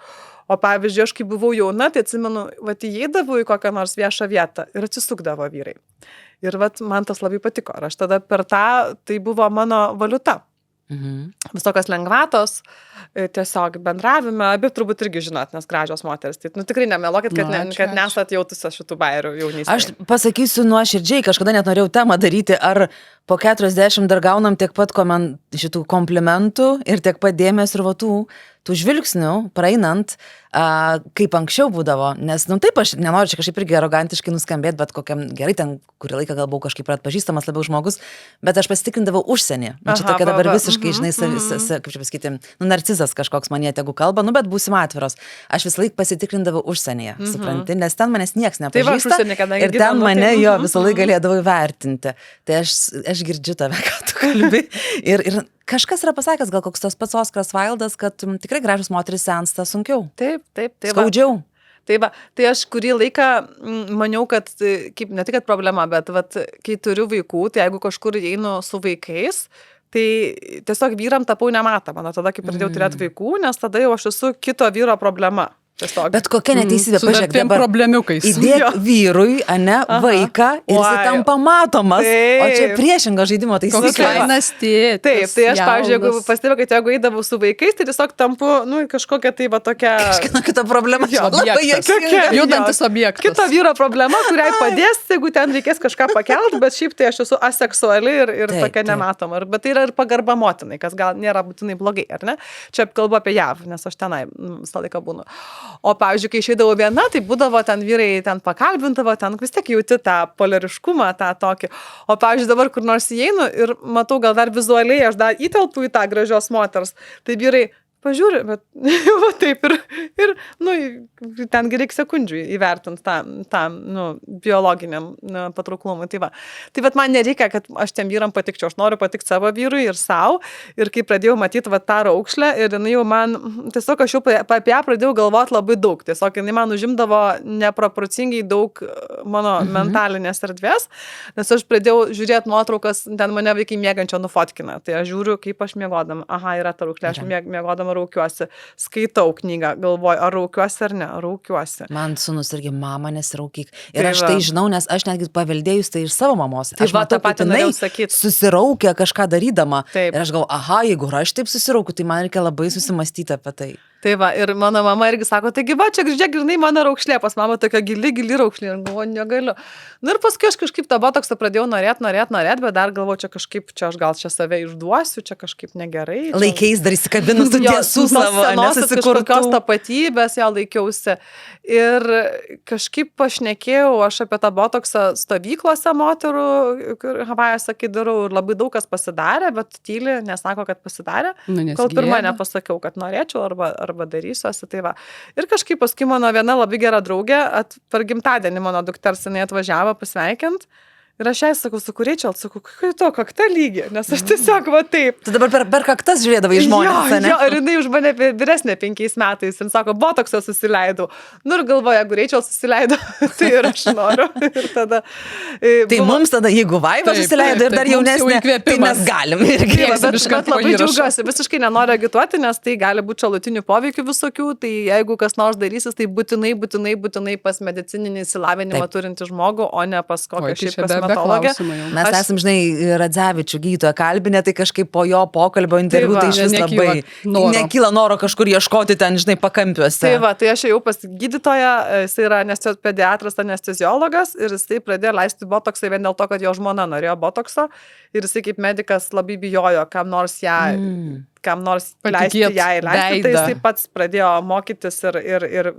O pavyzdžiui, aš kai buvau jauna, tai atsimenu, įeidavau į kokią nors viešą vietą ir atsisukdavo vyrai. Ir man tas labai patiko. Ir aš tada per tą, tai buvo mano valiuta. Visokios lengvatos, tiesiog bendravime, abi turbūt irgi žinot, nes gražios moteris. Tai tikrai nemelokit, kad nesat jautusios šitų bairių jaunystėje. Aš pasakysiu nuoširdžiai, kažkada net norėjau temą daryti, ar po 40 dar gaunam tiek pat šitų komplimentų ir tiek pat dėmesio ir tų tų žvilgsnių praeinant, kaip anksčiau būdavo, nes, taip, aš nenoriu čia kažkaip irgi arogantiškai nuskambėti, bet kokiam gerai ten, kurį laiką gal buvau kažkaip atpažįstamas labiau žmogus, bet aš pasitikrindavau užsienį. Čia tokia dabar visiškai, žinai, kaip čia pasakyti, narcizas kažkoks manie tegu kalba, bet būsim atviros. Aš visą laiką pasitikrindavau užsienyje, supranti, nes ten manęs nieks nepažįsta ir ten mane jo visą laiką galėdavau įvertinti. Tai aš girdžiu tave, ką tu kalbi. Ir kažkas yra pasakęs, gal koks tas pats Oskaras Vaildas, kad tikrai gražios moterys sensta sunkiau. Taip. Skaudžiau. Tai aš kurį laiką maniau, kad, kaip, ne tik kad problema, bet kai turiu vaikų, tai jeigu kažkur einu su vaikais, tai tiesiog vyram tapau nematoma, tada kai pradėjau turėti vaikų, nes tada jau aš esu kito vyro problema. Tiesiog. Bet kokia neteisybė, pažiūrėk, dabar problemiukais. Įdėk vyrui, vaiką ir jis tampa matomas, o čia priešingo žaidimo taisyklė. Koks fainas tėtis. Taip, tai aš, pavyzdžiui, jeigu pastebėjau, kad jeigu eidavau su vaikais, tai tiesiog tampu, kažkokia tai tokia... Kažkieno kita problema. Judantis objektas. Kito vyro problema, kuriai padės, jeigu ten reikės kažką pakelt, bet šiaip tai aš esu aseksuali ir tokia nematoma. Bet tai yra ir pagarba motinai, kas gal nėra būtinai blogai, ar ne? Čia kalbu apie JAV, nes aš tenai visą laiką būnu. O, pavyzdžiui, kai išeidavau viena, tai būdavo ten vyrai ten pakalbindavo, ten vis tiek jauti tą polariškumą, tą tokį. O, pavyzdžiui, dabar kur nors įeinu ir matau, gal dar vizualiai aš dar įtelpu į tą gražios moters, tai vyrai pažiūri, bet taip ir ten reikia sekundžių įvertinti tam biologiniam patrauklumui. Tai man nereikia, kad aš tiem vyram patikčiau, aš noriu patikti savo vyrui ir savo. Ir kai pradėjau matyti tą raukšlę, ir jinai jau man, tiesiog aš jau apie ją pradėjau galvoti labai daug. Tiesiog jinai man užimdavo neproporcingai daug mano mentalinės erdvės, nes aš pradėjau žiūrėti nuotraukas, ten mane vaikai miegančio nufotkina. Tai aš žiūriu, kaip aš miegodama. Yra ta raukšlė, aš miegodama raukiuosi, skaitau knygą, galvoju, ar raukiuosi ar ne, raukiuosi. Man sūnus irgi mama nesiraukyk. Ir aš tai žinau, nes aš netgi paveldėjus tai iš savo mamos. Aš matau, kad jinai susiraukia kažką darydama. Taip. Ir aš galvoju, jeigu aš taip susiraukiu, tai man reikia labai susimastyti apie tai. Tai ir mano mama irgi sako, taigi čia žiūrėk, žinai, mano raukšlė, pas mama tokia gili raukšlė, ir galvoju, negaliu. Ir paskui aš kažkaip tą botoksą pradėjau norėt, bet dar galvoju, čia aš gal čia save išduosiu, čia kažkaip negerai. Laikais dar įsikabinus su tiesu savo, kažkokios tapatybės ją laikiausi. Ir kažkaip pašnekėjau aš apie tą botoksą stovyklose moterų, kur Havajuose kai darau, ir labai daug kas pasidarė, bet tyli nesako, kad pasidarė. Kol pirmą nepasakiau, kad norėčiau arba darysiuosi, tai va. Ir kažkaip paskui mano viena labai gera draugė, per gimtadienį mano dukters jinai atvažiavo pasveikint. Ir aš jai sakau, su kuriai sakau, kai to kakta lygi, nes aš tiesiog taip. Tu dabar per kaktas žiūrėdavai žmonės, ne? Jo, ir jinai už mane vyresnė 5 metais, ir sako, botoksą susileidau. Ir galvoju, jeigu Rachel susileido, tai ir aš noriu. Ir tada... Tai mums tada, jeigu Vaiva susileido ir dar jaunesnė, tai mes galim irgi. Bet labai džiaugiuosi, visiškai nenoriu agituoti, nes tai gali būti šalutinių poveikių visokių, tai jeigu kas nors darysis, tai būtinai pas medicininį išsilavinimą turintį žmogų, o ne pas kokią šiaip Mes esam, žinai, Radzevičių gydytoją kalbinę, tai kažkaip po jo pokalbio interviu tai iš vis labai nekyla noro kažkur ieškoti ten, žinai, pakampiuose. Tai aš jau pas gydytoją, jis yra pediatras, anesteziologas, ir jisai pradėjo leisti botoksą vien dėl to, kad jo žmona norėjo botokso, ir jisai kaip medikas labai bijojo, kam nors leisti ją įleisti, tai jisai pats pradėjo mokytis ir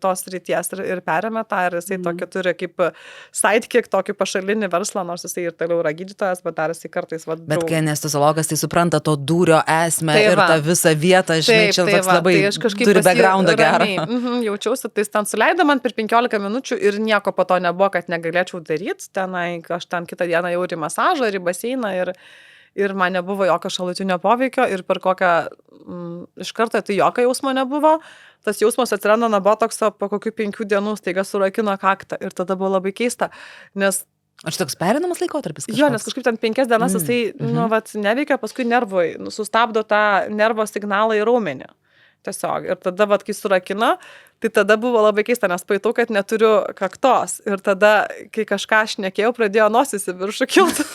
tos ryties ir perėmė tą, ir jisai tokį turi kaip sidekick, tokį pašalinį verslą, nors jisai ir toliau yra gydytojas, bet dar jisai kartais Bet kai anesteziologas, tai supranta to dūrio esmę ir tą visą vietą, žinai, čia toks labai turi backgroundą gerą. Jaučiausi, tai jis ten suleido man per 15 minučių ir nieko po to nebuvo, kad negalėčiau daryti, aš ten kitą dieną jau ir į masažą, ir į baseiną, ir man nebuvo jokio šalutinio poveikio, ir per kokią iš karto tai jokio jausmo nebuvo. Tas jausmas atsiranda nuo botokso po kokių 5 dienų, staiga surakino kaktą, ir tada buvo labai keista, nes... Aš toks perinamas laikotarpis kažkoks? Jo, nes kažkaip ten 5 dienas jisai neveikia, paskui nervui, sustabdo tą nervo signalą į raumenį. Tiesiog. Ir tada, kai surakino, tai tada buvo labai keista, nes pajutau, kad neturiu kaktos. Ir tada, kai kažką aš šnekėjau, pradėjo nosis į viršų kilti.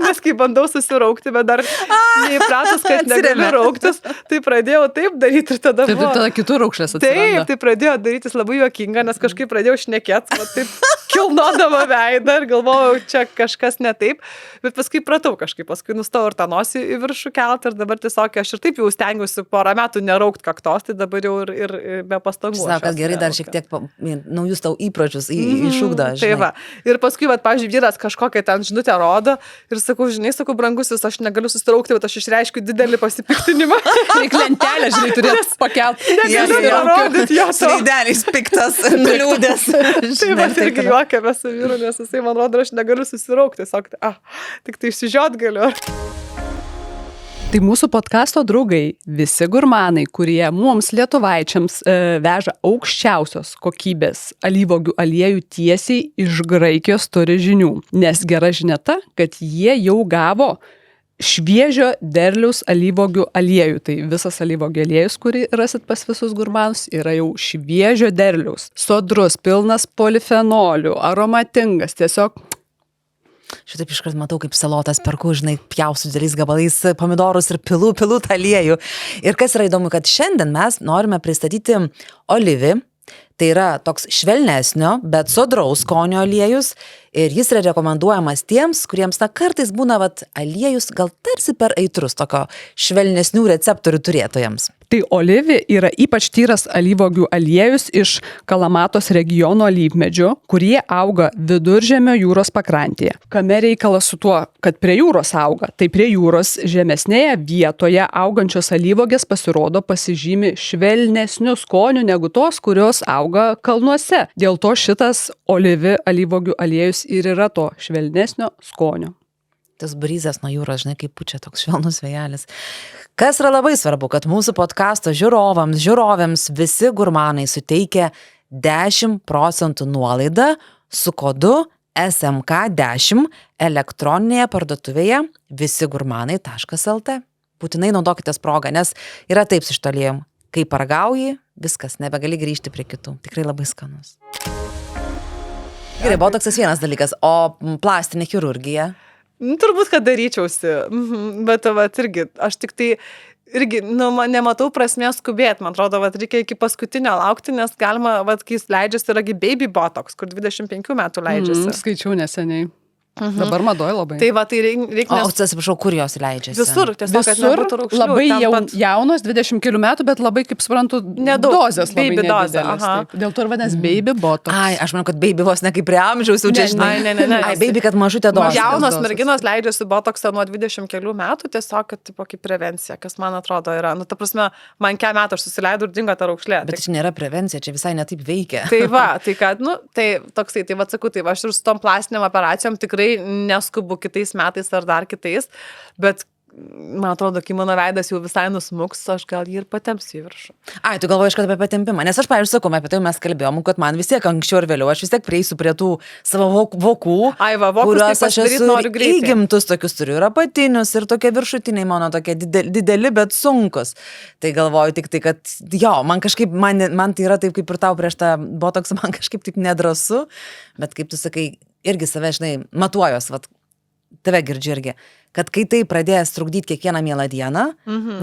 Nes kai bandau susiraukti, bet dar neįpratus, kad negaliu rauktis, tai pradėjau taip daryti, ir tada buvo... Tada kitur raukšlės atsiranda. Taip, tai pradėjo darytis labai juokinga, nes kažkaip pradėjau šnekėti, taip kilnodama veidą ir galvojau, čia kažkas ne taip, bet paskui pratau kažkaip, paskui nustojau ir tą nosį į viršų keltą ir dabar tiesiog aš ir taip jau stengiuosi porą metų neraukt kaktos, tai dabar jau ir be pastangų. Žinau, kad gerai dar šiek tiek naujus tau įpročius išugdo. Tai va. Ir paskui, pavyzdžiui, vyras kažkokią ten žinutę rodo ir sakau, sakau, brangusis, aš negaliu susiraukti, bet aš išreiškiu didelį pasipiktinimą. Reik lentelę, žinai, turėt pakelti. Negaliu parodyti jo to. Veidelis piktas, liūdės. Tai va, irgi juokiamės su vyru, nes jisai man rodo, aš negaliu susiraukti, tiesiog, tik tai išsižiot galiu. Tai mūsų podcasto draugai, visi gurmanai, kurie mums lietuvaičiams veža aukščiausios kokybės alyvuogių aliejų tiesiai iš Graikijos turi žinių. Nes gera žinia ta, kad jie jau gavo šviežio derliaus alyvuogių aliejų. Tai visas alyvuogių aliejus, kurį rasit pas visus gurmanus, yra jau šviežio derliaus. Sodrus, pilnas polifenolių, aromatingas, tiesiog... Šitaip iškart matau, kaip salotas perku, žinai, pjausiu dideliais gabalais pomidorus ir pilu tą aliejų. Ir kas yra įdomu, kad šiandien mes norime pristatyti olivį. Tai yra toks švelnesnio, bet sodraus skonio aliejus ir jis yra rekomenduojamas tiems, kuriems kartais būna aliejus gal tarsi per aitrus, tokio švelnesnių receptorių turėtojams. Tai olivi yra ypač tyras alyvuogių aliejus iš Kalamatos regiono alyvmedžių, kurie auga Viduržemio jūros pakrantėje. Kame reikalas su tuo, kad prie jūros auga? Tai prie jūros žemesnėje vietoje augančios alyvuogės pasirodo pasižymi švelnesniu skoniu negu tos, kurios auga kalnuose. Dėl to šitas olivi alyvuogių aliejus ir yra to švelnesnio skonio. Tas brizas nuo jūros, žinai, kaip pučia toks švelnus vėjelis. Kas yra labai svarbu, kad mūsų podcasto žiūrovėms visi gurmanai suteikia 10% nuolaidą su kodu SMK10 elektroninėje parduotuvėje visigurmanai.lt. Būtinai naudokitės progą, nes yra taip su šito aliejum. Kai paragauji, viskas, nebegali grįžti prie kitų. Tikrai labai skanus. Gerai, botoksas vienas dalykas, o plastinė chirurgija? Turbūt, kad daryčiausi, bet irgi, aš tik tai irgi nematau prasmės skubėti, man atrodo, reikia iki paskutinio laukti, nes galima, kai jis leidžiasi, yragi baby botox, kur 25 metų leidžiasi. Skaičiau neseniai. Dabar madoj labai. Tai reikia... O, atsiprašau, kur jos leidžiasi? Visur, tiesiog, kad nebūtų raukšlių. Labai jaunos, 20 kelių metų, bet labai, kaip suprantu, dozės labai nedidelės. Dėl to ir vadinasi baby botox. Ai, aš manau, kad baby vos ne kaip prie amžiaus jau čia žinai. Ne. Ai, baby, kad mažutė dozė. Jaunos merginos leidžiasi botoksą nuo 20 kelių metų, tiesiog, kad kaip prevencija, kas man atrodo yra. Ta prasme, man kiek metų aš susileidau ir dingo ta raukšlė. Bet čia nėra prevencija, čia visai netaip veikia. Tai va, tai kad, tai toksai, tai sakau, tai aš ir su tom plastiniam operacijom tikrai neskubu kitais metais ar dar kitais, bet man atrodo, kai mano veidas jau visai nusmuks, aš gal jį ir patempsiu į viršų. Ai, tu galvoji iškart apie patempimą, nes aš, pavyzdžiui, sakau, apie tai mes kalbėjom, kad man vis tiek anksčiau ir vėliau, aš vis tiek prieisiu prie tų savo vokų, kuriuos aš esu įgimtus tokius turiu, ir apatinius, ir tokie viršutiniai mano tokie dideli, bet sunkus. Tai galvoju tik tai, kad jo, man kažkaip, man tai yra taip, kaip ir tau prieš tą botoksą, man kažkaip taip nedrasu, bet kaip tu sakai, irgi save, žinai, matuojos, tave girdžiu irgi, kad kai tai pradės trukdyti kiekvieną mielą dieną,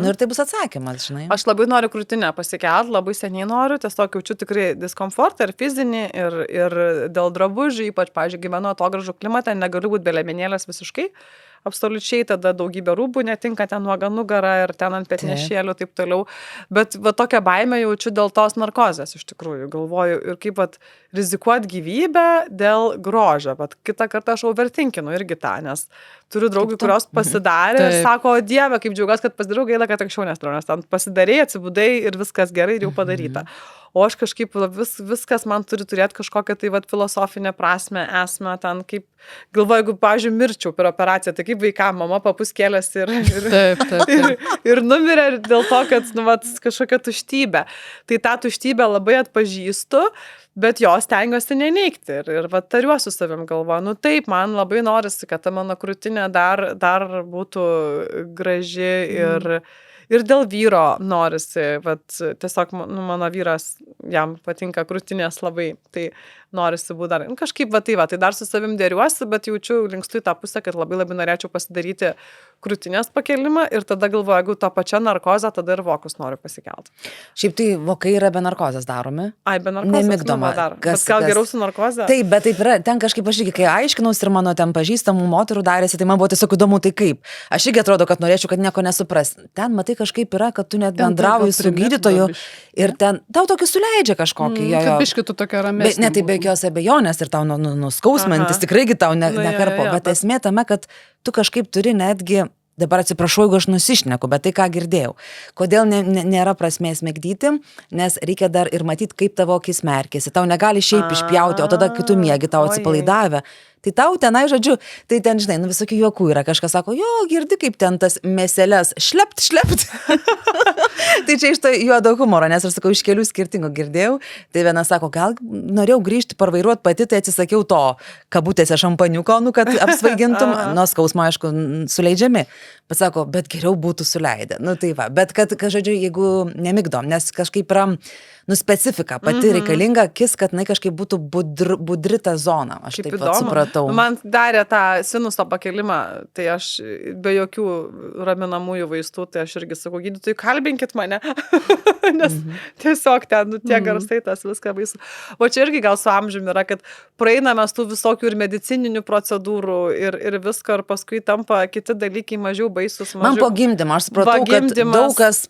ir tai bus atsakymas, žinai. Aš labai noriu krūtinę pasikelt, labai seniai noriu, tiesiog jaučiu tikrai diskomfortą ir fizinį, ir dėl drabužių, ypač, pavyzdžiui, gyvenu atogražų klimate, negaliu būti be liemenėlės visiškai, absoliučiai, tada daugybė rūbų netinka, ten nuoga nugara ir ten ant petnešėlių, taip toliau, bet tokią baimę jaučiu dėl tos narkozės, iš tikrųjų, galvoju, ir kaip rizikuot gyvybę dėl grožio, bet kitą kartą aš overthinkinu irgi tą, nes turiu draugų, kurios pasidarė ir sako, o Dieve, kaip džiaugiuosi, kad pasidarau, gaila, kad anksčiau nesidariau, nes ten pasidarėjai, atsibudai ir viskas gerai ir jau padaryta. O aš kažkaip viskas man turi turėti kažkokią tai filosofinę prasmę, esmę, ten kaip, galvoju, jeigu, pavyzdžiui, mirčiau per operaciją, tai kaip vaikam, mama papuskėlės ir numirė dėl to, kad kažkokia tuštybė. Tai tą tuštybę labai atpažįstu, bet jos stengiuosi neneigti ir tariuosi savim galvoju, taip, man labai norisi, kad ta mano krūtinė dar būtų graži ir dėl vyro norisi, tiesiog mano vyras, jam patinka krūtinės labai, tai norisi būti dar, kažkaip tai dar su savim dėriuosi, bet jaučiu, linkstu į tą pusę, kad labai norėčiau pasidaryti krūtinės pakelimą ir tada galvoju, jeigu tą pačią narkozę, tada ir vokus noriu pasikelti. Šiaip tai vokai yra be narkozės daromi. Ai, be narkozės. Nemigdoma. Dar. Bet gal geriau su narkozė? Taip, bet taip yra. Ten kažkaip aš irgi, kai aiškinaus ir mano ten pažįstamų moterų darėsi, tai man buvo tiesiog įdomu, tai kaip. Aš irgi atrodo, kad norėčiau, kad nieko nesupras. Ten matai kažkaip yra, kad tu net bendrauji su gydytoju ir ten tau tokį suleidžia kažkokį. Kad biški tu tokia ramesnė. Ne, tai be jokios abejonės ir tau nuskausmantis, tikrai tau nekarpo. Bet esmė tame, kad tu kažkaip turi netgi, dabar atsiprašau, jeigu aš nusišneku, bet tai ką girdėjau. Kodėl nėra prasmės mėgdyti, nes reikia dar ir matyti, kaip tavo akis merkėsi. Tau negali šiaip išpjauti, o tada kitų miegi tau atsipalaidavę. Tai tau tenai, žodžiu, tai ten, žinai, visokių juokų yra. Kažkas sako, jo, girdi, kaip ten tas mėseles šlept. Tai čia iš to juodo humoro, nes aš sakau, iš kelių skirtingų girdėjau. Tai viena sako, gal norėjau grįžti parvairuoti pati, tai atsisakiau to kabutėse šampaniuko, kad apsvaigintum. Nuo skausmo, aišku, suleidžiami. Bet sako, bet geriau būtų suleidę. Tai va, bet kad, žodžiu, jeigu nemigdom, nes kažkaip yra, specifika pati reikalinga, akis, kad kažkaip būtų budri ta zona. Aš taip pat supratau. Man darė tą sinuso pakelimą, tai aš be jokių raminamųjų vaistų, tai aš irgi sakau, gydytojai, kalbinkit mane, nes tiesiog ten tie garsai, tas viską baisu. O čia irgi gal su amžiumi yra, kad praeiname tų visokių ir medicininių procedūrų ir visko, ir paskui tampa kiti dalykai mažiau baisus. Man po gimdymo, aš supratau, kad daug kas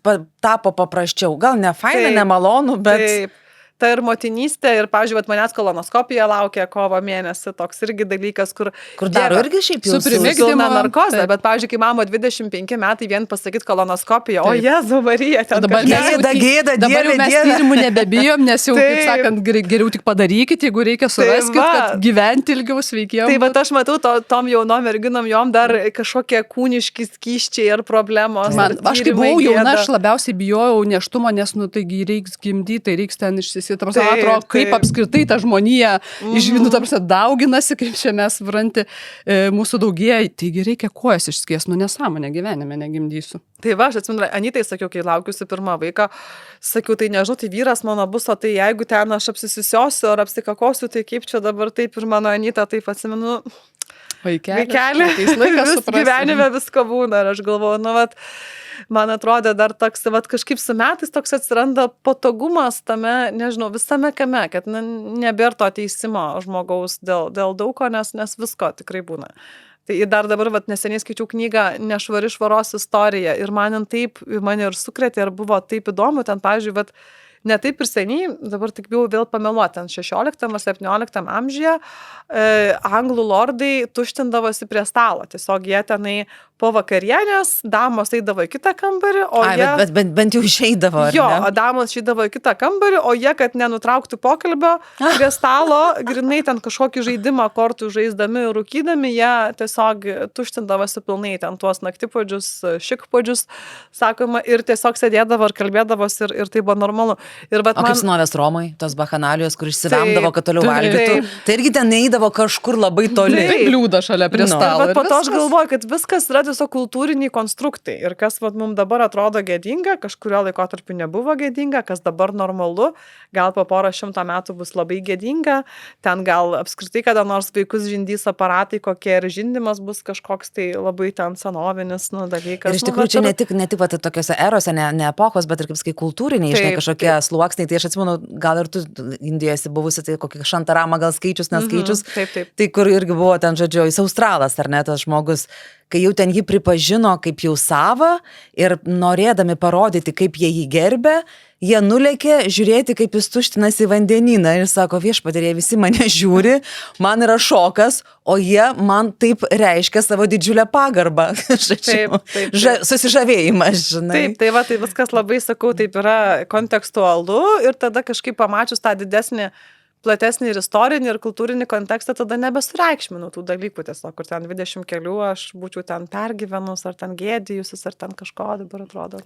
tapo paprasčiau. Gal ne faina, nemalonu, bet... Taip. Ta ir motinystė, ir, pavyzdžiui, manęs kolonoskopija laukia kovo mėnesį, toks irgi dalykas, kur daro irgi šiaip jau su primigdymo narkozė, bet, pavyzdžiui, kai mamo 25 metai vien pasakyti kolonoskopiją, o Jėzau Marija, ten dabar gėda, dabar jau mes tyrimų nebebijom, nes jau, kaip sakant, geriau tik padarykit, jeigu reikia suraskit, kad gyventi ilgiau sveikiau. Tai, bet aš matau, tom jaunom merginom, jom dar kažkokie kūniški skysčiai ar problemos. Aš kaip buvau jauna, aš labiausiai bijojau nėštumo, nes, taigi reiks gimdyti, tai reiks ten išsisėti. Atrodo, kaip apskritai ta žmonija dauginasi, kaip čia mes supranti, mūsų daugėja, taigi reikia kojas išskies, nesąmonę gyvenime negimdysiu. Tai va, aš atsimenu, Anytai sakiau, kai laukiusi pirmą vaiką, sakiau, tai nežinau, tai vyras mano bus, o tai jeigu ten aš apsisisiosiu ar apsikakosiu, tai kaip čia dabar taip ir mano Anyta, taip atsimenu, vaikelį, vis gyvenime visko būna ir aš galvoju, man atrodė dar toks, kažkaip su metais toks atsiranda patogumas tame, nežinau, visame kame, kad nebėra to teisimo žmogaus dėl daug ko, nes visko tikrai būna. Tai dar dabar, neseniai skaičiau knygą Nešvari švaros istorija ir mane ir sukrėtė ir buvo taip įdomu, ten, pavyzdžiui, ne taip ir seniai, dabar tik bijau vėl pameluoti, ten 16-17 amžiuje anglų lordai tuštindavosi prie stalo. Tiesiog jie tenai po vakarienės, damos eidavo į kitą kambarį, o jie... Bent jau išeidavo, ar ne? Jo, damos išeidavo į kitą kambarį, o jie, kad nenutrauktų pokalbio prie stalo, grinai ten kažkokį žaidimą kortų žaisdami ir rūkydami, jie tiesiog tuštindavosi pilnai ten tuos naktipuodžius, šikpuodžius, sakoma, ir tiesiog sėdėdavo ir kalbėdavosi ir tai buvo normalu. Ir, o kaip senovės Romai, tos bakanalijos, kur išsivemdavo, kad toliau valgytų, tai irgi ten neįdavo kažkur labai toli. Taip, bliūda šalia prie stalo. Bet po to aš galvoju, kad viskas yra tiesiog kultūriniai konstruktai. Ir kas mums dabar atrodo gėdinga, kažkurio laikotarpiu nebuvo gėdinga, kas dabar normalu, gal po 100 metų bus labai gėdinga, ten gal apskritai kada nors vaikus žindys aparatai, kokie ir žindimas bus kažkoks tai labai ten senovinis dalykas. Ir iš tikrųjų čia ne tik tokiuose erose, ne epochos, bet ir kaip sakai kultūriniai, žinai, kažkokie sluoksniai. Tai aš atsimenu, gal ir tu Indijoje esi buvusi, tai kokį šantaramą gal skaičius, neskaičius. Taip. Tai kur irgi buvo ten, žodžiu, jis Australas, ar ne, tas žmogus, kai jau ten jį pripažino kaip jau savą ir norėdami parodyti, kaip jie jį gerbė, jie nulėkė žiūrėti, kaip jis tuštinasi į vandenyną ir sako, viešpatie, jie visi mane žiūri, man yra šokas, o jie man taip reiškia savo didžiulę pagarbą. Taip. Susižavėjimas, žinai. Taip, tai viskas labai, sakau, taip yra kontekstualu ir tada kažkaip pamačius tą didesnį platesnį ir istorinį ir kultūrinį kontekstą, tada nebesureikšminu tų dalykų tiesiog, kur ten 20 kelių aš būčiau ten pergyvenus, ar ten gėdijusis, ar ten kažko, dabar atrodo,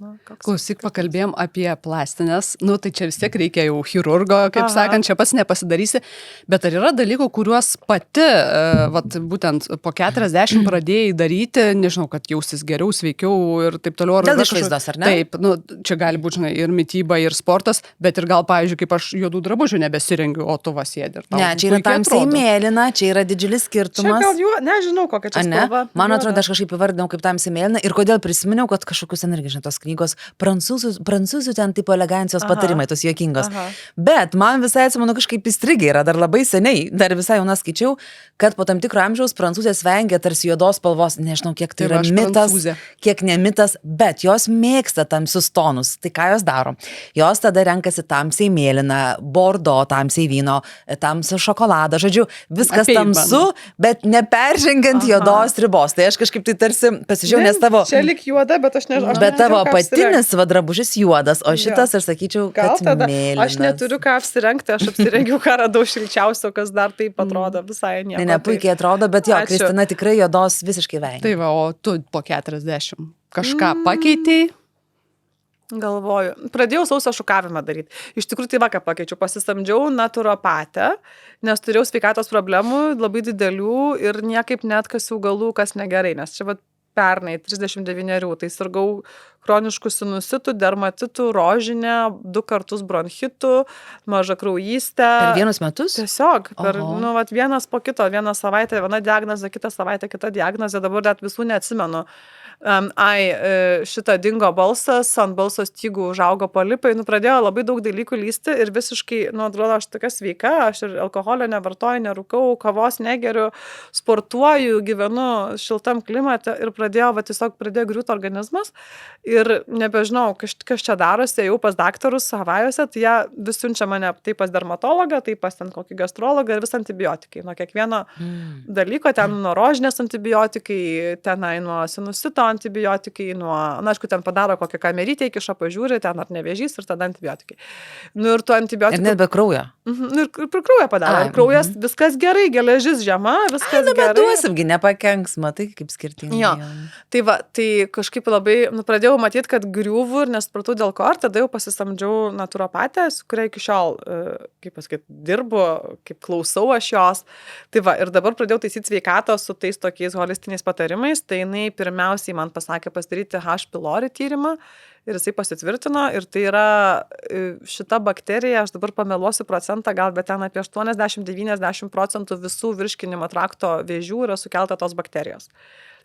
Klausyk, pakalbėjom apie plastinės, tai čia vis tiek reikia jau chirurgo, kaip sakant, čia pats nepasidarysi, bet ar yra dalykų, kuriuos pati, būtent po 40 pradėjai daryti, nežinau, kad jaustis geriau, sveikiau ir taip toliau. Dėl išvaizdos, ar ne? Taip, čia gali būti, žinai, ir mityba, ir sportas, bet ir gal, pavyzdžiui, kaip aš juodų drabužių nebesirengiu, o šaltuvą sėdi ir tau Ne, čia yra puikiai tamsiai atrodo. mėlyna, čia yra didžiulis Čia skirtumas. gal juo, nežinau, kokia čia Ne? spalva. Man Juoda. atrodo, aš kažkaip įvardinau kaip tamsiai mėlyna ir kodėl prisiminiau, kad kažkokius energijos, žinai, tos knygos, prancūzų ten tipo elegancijos patarimai, tos juokingos. Aha. Bet man visai, atsimenu, kažkaip įstrigė yra dar labai seniai, dar visai jauna skaičiau, kad po tam tikro amžiaus prancūzės vengia tarsi juodos spalvos, nežinau, kiek tai Tai va, yra aš mitas, prancūzė. kiek ne mitas, bet jos mėgsta tamsius tonus. Tai ką jos daro? Jos tada renkasi tamsiai mėlyną, bordo, tamsiai vyno, tamsiai šokoladą, žodžiu, viskas Apeit tamsu, bet neperžengiant juodos ribos. Tai aš kažkaip tai tarsi pasižiūrėjau, nes tavo... Čia lik juoda, bet aš nežinau. Bet tavo apatinis drabužis juodas, o šitas aš sakyčiau, Gal kad tada mėlynas. aš neturiu ką apsirengti, aš apsirengiau, ką radau šilčiausio, kas dar taip atrodo visai nieko. Ne, puikiai atrodo, bet jo, Ačiū. Kristina tikrai juodos visiškai vengia. Tai va, o tu po 40 kažką pakeitei? Galvoju. Pradėjau sausio šukavimą daryti. Iš tikrųjų, tai va, ką pakeičiau. Pasisamdžiau naturopatę, nes turėjau sveikatos problemų labai didelių ir niekaip net kasiau galų, kas negerai. Nes čia va pernai 39, tai sirgau chroniškų sinusitų, dermatitų, rožinę, 2 kartus bronchitų, mažakraujystę. Per vienus metus? Tiesiog, per, Oho. nu, vat, vienas po kito, vieną savaitę, viena diagnozė, kitą savaitę, kita diagnozė, dabar net visų neatsimenu. Šitą dingo balsas, ant balso stygų užaugo polipai, nu, pradėjo labai daug dalykų lysti ir visiškai, nu, atrodo, aš tokia sveika, aš ir alkoholio nevartoju, nerūkau, kavos negeriu, sportuoju, gyvenu šiltam klimate ir tiesiog pradėjo griūti organizmas ir nebežinau, kas čia darosi, ėjau pas daktarus Havajuose, tai jie vis siunčia mane tai pas dermatologą, tai pas ten kokį gastrologą ir vis antibiotikai. Nuo kiekvieno dalyko, ten nuo rožinės antibiotikai, tenai nuo sinusito antibiotikai, na, aišku, ten padaro kokią kamerytę, įkiša pažiūri, ten ar nevėžys ir tada antibiotikai. Nu, ir tu antibiotikai. Ir net be kraujo. Nu, ir kraują padaro. Ir kraujas, viskas gerai, geležis žema, viskas Bet gerai. duosimgi, nepakenks, matai, kaip skirtingai. Jo. Tai va, tai kažkaip labai, pradėjau matyti, kad griūvų ir nesupratau dėl ko, ir tada jau pasisamdžiau naturopatę, su kuria iki šiol, kaip pasakyti, dirbu, kaip klausau aš jos. Tai va, ir dabar pradėjau taisyti sveikatą su tais tokiais holistiniais patarimais, tai jinai pirmiausiai man pasakė pasidaryti H. pylori tyrimą ir jisai pasitvirtino ir tai yra šita bakterija, aš dabar pameluosiu procentą gal, bet ten apie 80-90% visų virškinimo trakto vėžių yra sukelta tos bakterijos.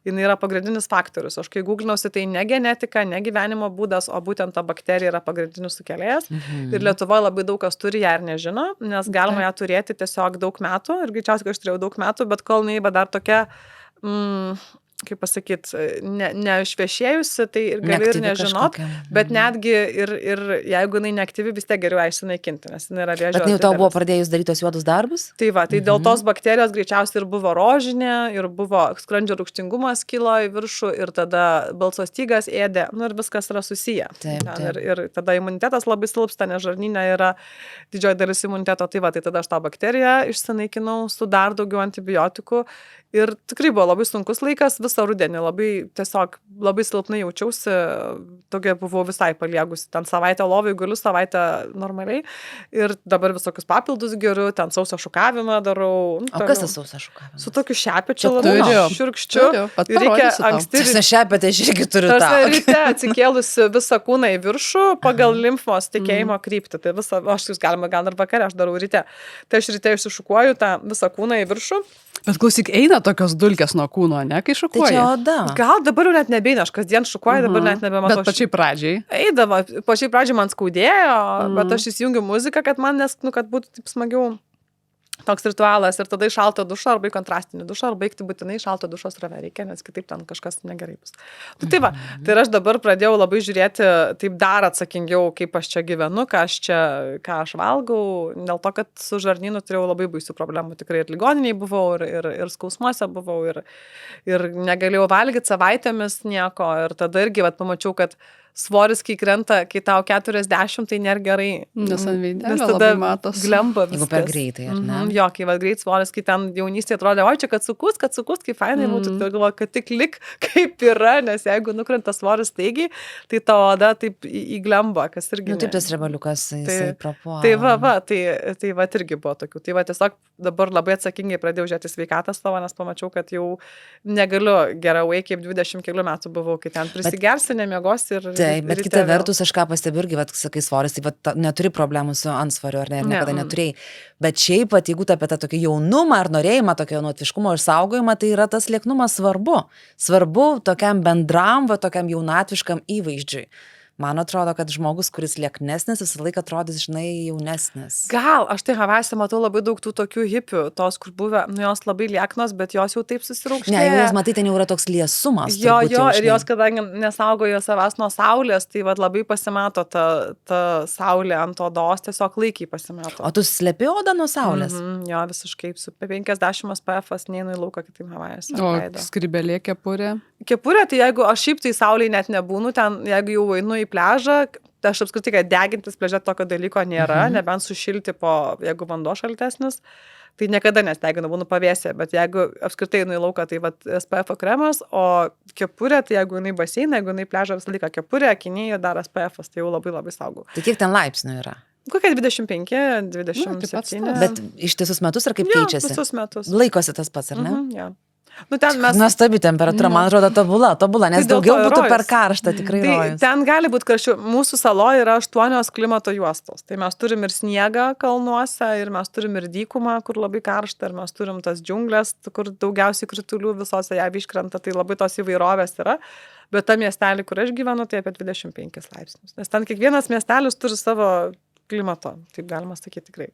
Jis yra pagrindinis faktorius. Aš kai googlinausi, tai ne genetika, ne gyvenimo būdas, o būtent ta bakterija yra pagrindinis sukėlėjas. Ir Lietuvoje labai daug kas turi ją ir nežino, nes galima ją turėti tiesiog daug metų. Ir greičiausiai, kad aš turėjau daug metų, bet kol jinai dar tokia, kaip pasakyti, neišvešėjusi, tai ir gali ir nežinot, bet netgi ir jeigu jinai neaktyvi, vis tiek geriau išsinaikinti, nes jinai yra vėžio. Bet jau tau buvo pradėjus daryti tos juodus darbus? Tai va, tai dėl tos bakterijos greičiausiai ir buvo rožinė, ir buvo skrandžio rūgštingumas kilo į viršų, ir tada balso stygas ėdė, nu ir viskas yra susiję. Taip. Ir tada imunitetas labai silpsta, nes žarnyne yra didžioji dalis imuniteto, tai va, tai tada aš tą bakteriją išsinaikinau su dar daugiau antibiotikų. Ir tikrai buvo labai sunkus laikas, visą rudenį tiesiog labai silpnai jaučiausi, tokia buvau visai paliegusi, ten savaitę lovai guliu, savaitę normaliai ir dabar visokius papildus geriu, ten sausio šukavimą darau. O kas tas sausio šukavimas? Su tokiu šepečiu Čia labai turiu. šiurkščiu. Pat Ir reikia parodysiu tau. anksti Aš šepetę aš irgi turiu tą. ryte atsikėlusi visą kūną į viršų pagal limfos tekėjimo kryptį. Tai visą, aš jūs galima gal ir vakare, aš darau ryte. Tai aš ryte išsišukuoju tą visą kūną į viršų. Bet klausyk, eina tokios dulkės nuo kūno, ne, kai Tai šukuoji? čia oda. Gal dabar jau net nebeina, aš kasdien šukuoju, dabar net nebematau. Bet pačiai pradžiai. Eidavo, pačiai pradžiai man skaudėjo, bet aš įsijungiu muziką, kad man kad būtų taip smagiau. Toks ritualas ir tada į šaltą dušą arba į kontrastinį dušą arba baigti būtinai šaltą dušą srovę reikia, nes kitaip ten kažkas negerai bus. Tai va, tai aš dabar pradėjau labai žiūrėti taip dar atsakingiau, kaip aš čia gyvenu, ką aš valgau, dėl to, kad su žarnynu turėjau labai baisių problemų, tikrai ir ligoniniai buvau, ir skausmuose buvau, ir negalėjau valgyti savaitėmis nieko, ir tada irgi pamačiau, kad svoris, kai krenta, kai tau 40, tai nėra gerai. Nes ant veidelio Nes tada labai matos. glemba viskas. Jeigu per greitai, ar ne? Jo, kai greit svoris, kai ten jaunystėje atrodė, oi, čia kad sukus, kaip fainai būtų, tai galvoju, kad tik lik kaip yra, nes jeigu nukrenta svoris staigiai, tai ta oda taip įglemba, kas irgi. Nu taip tas rebaliukas, jisai prapuola. Tai va irgi buvo tokių. Tai va tiesiog dabar labai atsakingai pradėjau žiūrėti sveikatą savo, nes pamačiau, kad jau negaliu gerai kaip 20 kelių metų buvau, kai ten prisigersi, nemiegosi ir Taip, bet kita vertus, aš ką pastebiu irgi, vat, sakai, svoris, tai vat, neturi problemų su antsvoriu, ar ne, ir niekada neturėjai. Bet šiaip, vat, jeigu apie tą tokį jaunumą ar norėjimą, tokio jaunatviškumo išsaugojimą, tai yra tas lieknumas svarbu. Svarbu tokiam bendram, va, tokiam jaunatviškam įvaizdžiui. Man atrodo, kad žmogus, kuris lieknesnis, visą laiką atrodys, žinai, jaunesnis. Gal, aš tai Havajuose matau labai daug tų tokių hipių, tos, kur buvę, nu jos labai lieknos, bet jos jau taip susiraukštė. Ne, jos matai, ten jau yra toks liesumas. Jo, jau, ir jos, kadangi nesaugojo savęs nuo saulės, tai vat, labai pasimato ta saulė ant odos, tiesiog laikiai pasimato. O tu slepi odą nuo saulės? Jo, visiškai, su 50 SPF neinu į lauką kitaip Havajuose. O skrybelė, kepurė? Kepurė, tai jeigu aš šiaip tai saulėj net nebūnu, ten, jeigu jau einu į pliažą, aš apskritai, kad degintis pliaže tokio dalyko nėra, nebent sušilti jeigu vanduo šaltesnis, tai niekada nesdeginu, būnu pavėsė, bet jeigu apskritai einu į lauką, tai vat SPF kremas, o kepurė, tai jeigu einu į baseiną, jeigu einu į pliažą visą laiką kepurė, akiniai ir dar SPF, tai jau labai labai saugau. Tai kiek ten laipsnių yra? Kokia 25, 27. Bet ištisus metus ar kaip keičiasi? Visus metus. Laikosi tas pats, ar ne? Jo. Nu, ten mes... Nuostabi temperatūra, man atrodo, tobula, nes tai daugiau būtų per karštą, tikrai rojus. Ten gali būti karščiau. Mūsų saloje yra 8 klimato juostos. Tai mes turim ir sniegą kalnuose, ir mes turim ir dykumą, kur labai karšta, ir mes turim tas džiunglės, kur daugiausiai kritulių visose jav iškrenta, tai labai tos įvairovės yra. Bet ta miestelį, kur aš gyvenu, tai apie 25 laipsnius. Nes ten kiekvienas miestelis turi savo klimato, taip galima sakyti tikrai.